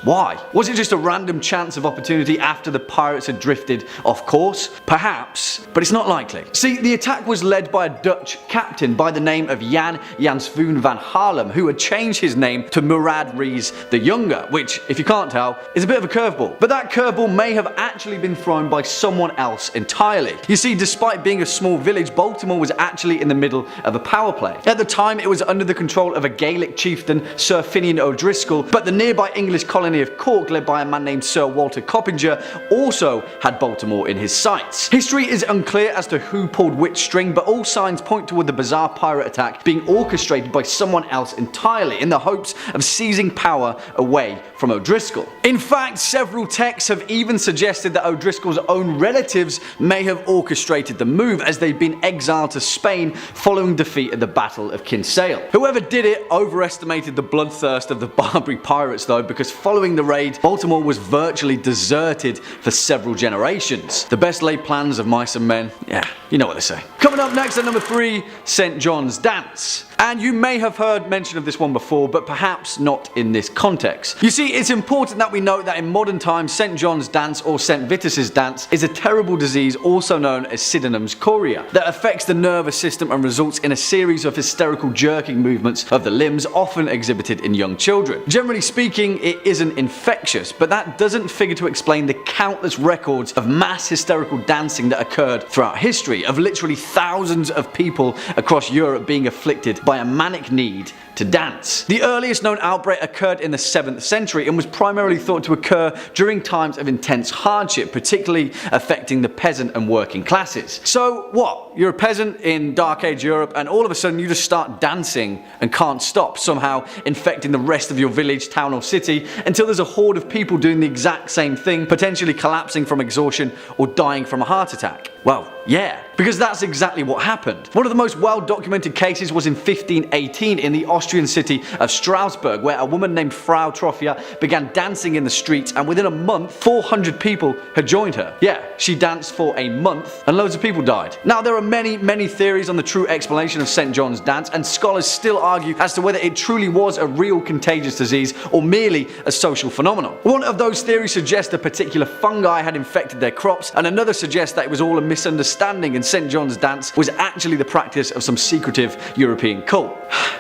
why? Was it just a random chance of opportunity after the pirates had drifted off course? Perhaps, but it's not likely. See, the attack was led by a Dutch captain by the name of Jan Jansvoon van Haarlem, who had changed his name to Murad Rees the Younger, which, if you can't tell, is a bit of a curveball. But that curveball may have actually been thrown by someone else entirely. You see, despite being a small village, Baltimore was actually in the middle of a power play. At the time, it was under the control of a Gaelic chieftain, Sir Finian O'Driscoll, but the nearby English colony colony of Cork led by a man named Sir Walter Coppinger also had Baltimore in his sights. History is unclear as to who pulled which string, but all signs point toward the bizarre pirate attack being orchestrated by someone else entirely in the hopes of seizing power away from O'Driscoll. In fact, several texts have even suggested that O'Driscoll's own relatives may have orchestrated the move, as they'd been exiled to Spain following defeat at the Battle of Kinsale. Whoever did it overestimated the bloodthirst of the Barbary pirates though, because following the raid, Baltimore was virtually deserted for several generations. The best laid plans of mice and men, yeah, you know what they say. Coming up next at number 3, St. John's Dance. And you may have heard mention of this one before, but perhaps not in this context. You see, it's important that we note that in modern times, St. John's Dance or St. Vitus's Dance is a terrible disease also known as Sydenham's chorea that affects the nervous system and results in a series of hysterical jerking movements of the limbs, often exhibited in young children. Generally speaking, it isn't infectious, but that doesn't figure to explain the countless records of mass hysterical dancing that occurred throughout history, of literally thousands of people across Europe being afflicted by a manic need to dance. The earliest known outbreak occurred in the 7th century and was primarily thought to occur during times of intense hardship, particularly affecting the peasant and working classes. So what? You're a peasant in Dark Age Europe and all of a sudden you just start dancing and can't stop, somehow infecting the rest of your village, town or city, until there's a horde of people doing the exact same thing, potentially collapsing from exhaustion or dying from a heart attack. Well, yeah, because that's exactly what happened. One of the most well-documented cases was in 1518 in the Austrian city of Strasbourg, where a woman named Frau Troffia began dancing in the streets, and within a month 400 people had joined her. Yeah, she danced for a month and loads of people died. Now there are many theories on the true explanation of St. John's Dance, and scholars still argue as to whether it truly was a real contagious disease or merely a social phenomenon. One of those theories suggests a particular fungi had infected their crops, and another suggests that it was all a misunderstanding and St. John's Dance was actually the practice of some secretive European cult.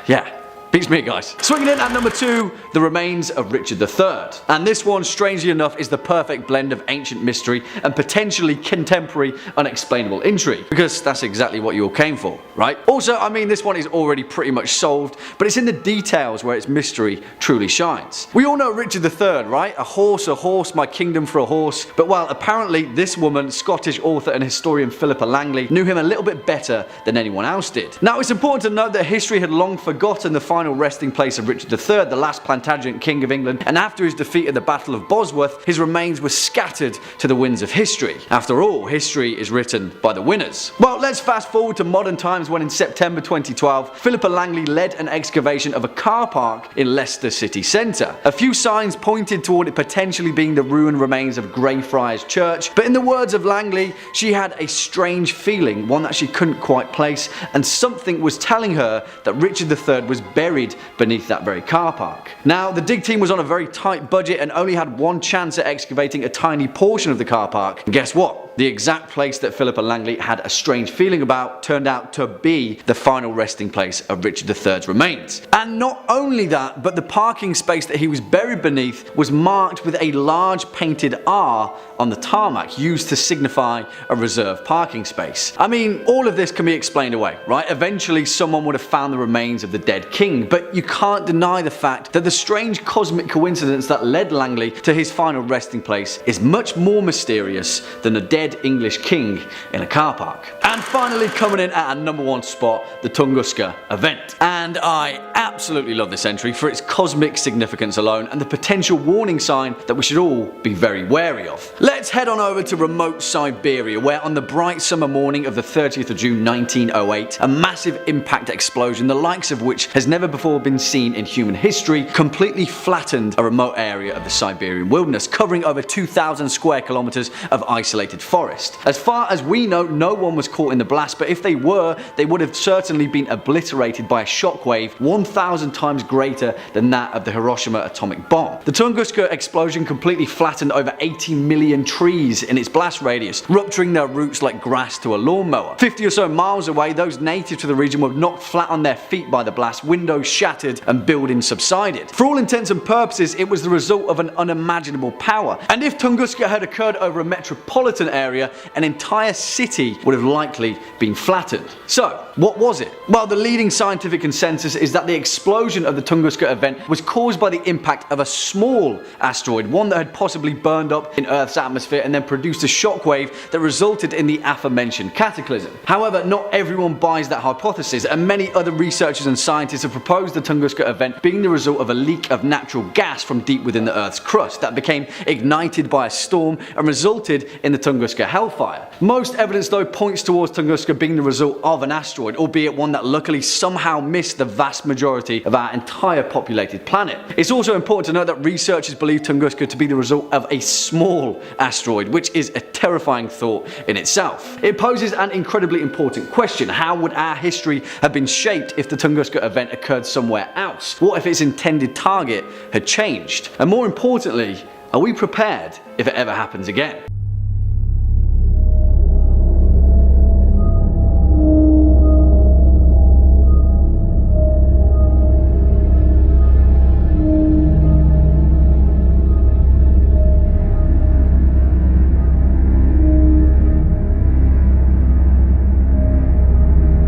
Yeah. Beats me, guys. Swinging in at number 2, the remains of Richard III. And this one, strangely enough, is the perfect blend of ancient mystery and potentially contemporary unexplainable intrigue. Because that's exactly what you all came for, right? Also, I mean, this one is already pretty much solved, but it's in the details where its mystery truly shines. We all know Richard III, right? A horse, my kingdom for a horse. But while apparently this woman, Scottish author and historian Philippa Langley, knew him a little bit better than anyone else did. Now, it's important to note that history had long forgotten the final resting place of Richard III, the last Plantagenet king of England, and after his defeat at the Battle of Bosworth, his remains were scattered to the winds of history. After all, history is written by the winners. Well, let's fast forward to modern times when in September 2012, Philippa Langley led an excavation of a car park in Leicester city centre. A few signs pointed toward it potentially being the ruined remains of Greyfriars Church, but in the words of Langley, she had a strange feeling, one that she couldn't quite place, and something was telling her that Richard III was buried beneath that very car park. Now, the dig team was on a very tight budget and only had one chance at excavating a tiny portion of the car park. And guess what? The exact place that Philippa Langley had a strange feeling about turned out to be the final resting place of Richard III's remains. And not only that, but the parking space that he was buried beneath was marked with a large painted R on the tarmac, used to signify a reserved parking space. I mean, all of this can be explained away, right? Eventually someone would have found the remains of the dead king, but you can't deny the fact that the strange cosmic coincidence that led Langley to his final resting place is much more mysterious than a dead English king in a car park. And finally, coming in at our number 1 spot, the Tunguska event. And I absolutely love this entry for its cosmic significance alone and the potential warning sign that we should all be very wary of. Let's head on over to remote Siberia, where on the bright summer morning of the 30th of June 1908, a massive impact explosion, the likes of which has never before been seen in human history, completely flattened a remote area of the Siberian wilderness, covering over 2,000 square kilometers of isolated forest. As far as we know, no one was caught in the blast, but if they were, they would have certainly been obliterated by a shockwave 1,000 times greater than that of the Hiroshima atomic bomb. The Tunguska explosion completely flattened over 80 million trees in its blast radius, rupturing their roots like grass to a lawnmower. 50 or so miles away, those native to the region were knocked flat on their feet by the blast, windows shattered and buildings subsided. For all intents and purposes, it was the result of an unimaginable power. And if Tunguska had occurred over a metropolitan area, an entire city would have likely been flattened. So, what was it? Well, the leading scientific consensus is that the explosion of the Tunguska event event was caused by the impact of a small asteroid, one that had possibly burned up in Earth's atmosphere and then produced a shockwave that resulted in the aforementioned cataclysm. However, not everyone buys that hypothesis, and many other researchers and scientists have proposed the Tunguska event being the result of a leak of natural gas from deep within the Earth's crust that became ignited by a storm and resulted in the Tunguska hellfire. Most evidence though points towards Tunguska being the result of an asteroid, albeit one that luckily somehow missed the vast majority of our entire populated planet. It's also important to note that researchers believe Tunguska to be the result of a small asteroid, which is a terrifying thought in itself. It poses an incredibly important question: how would our history have been shaped if the Tunguska event occurred somewhere else? What if its intended target had changed? And more importantly, are we prepared if it ever happens again?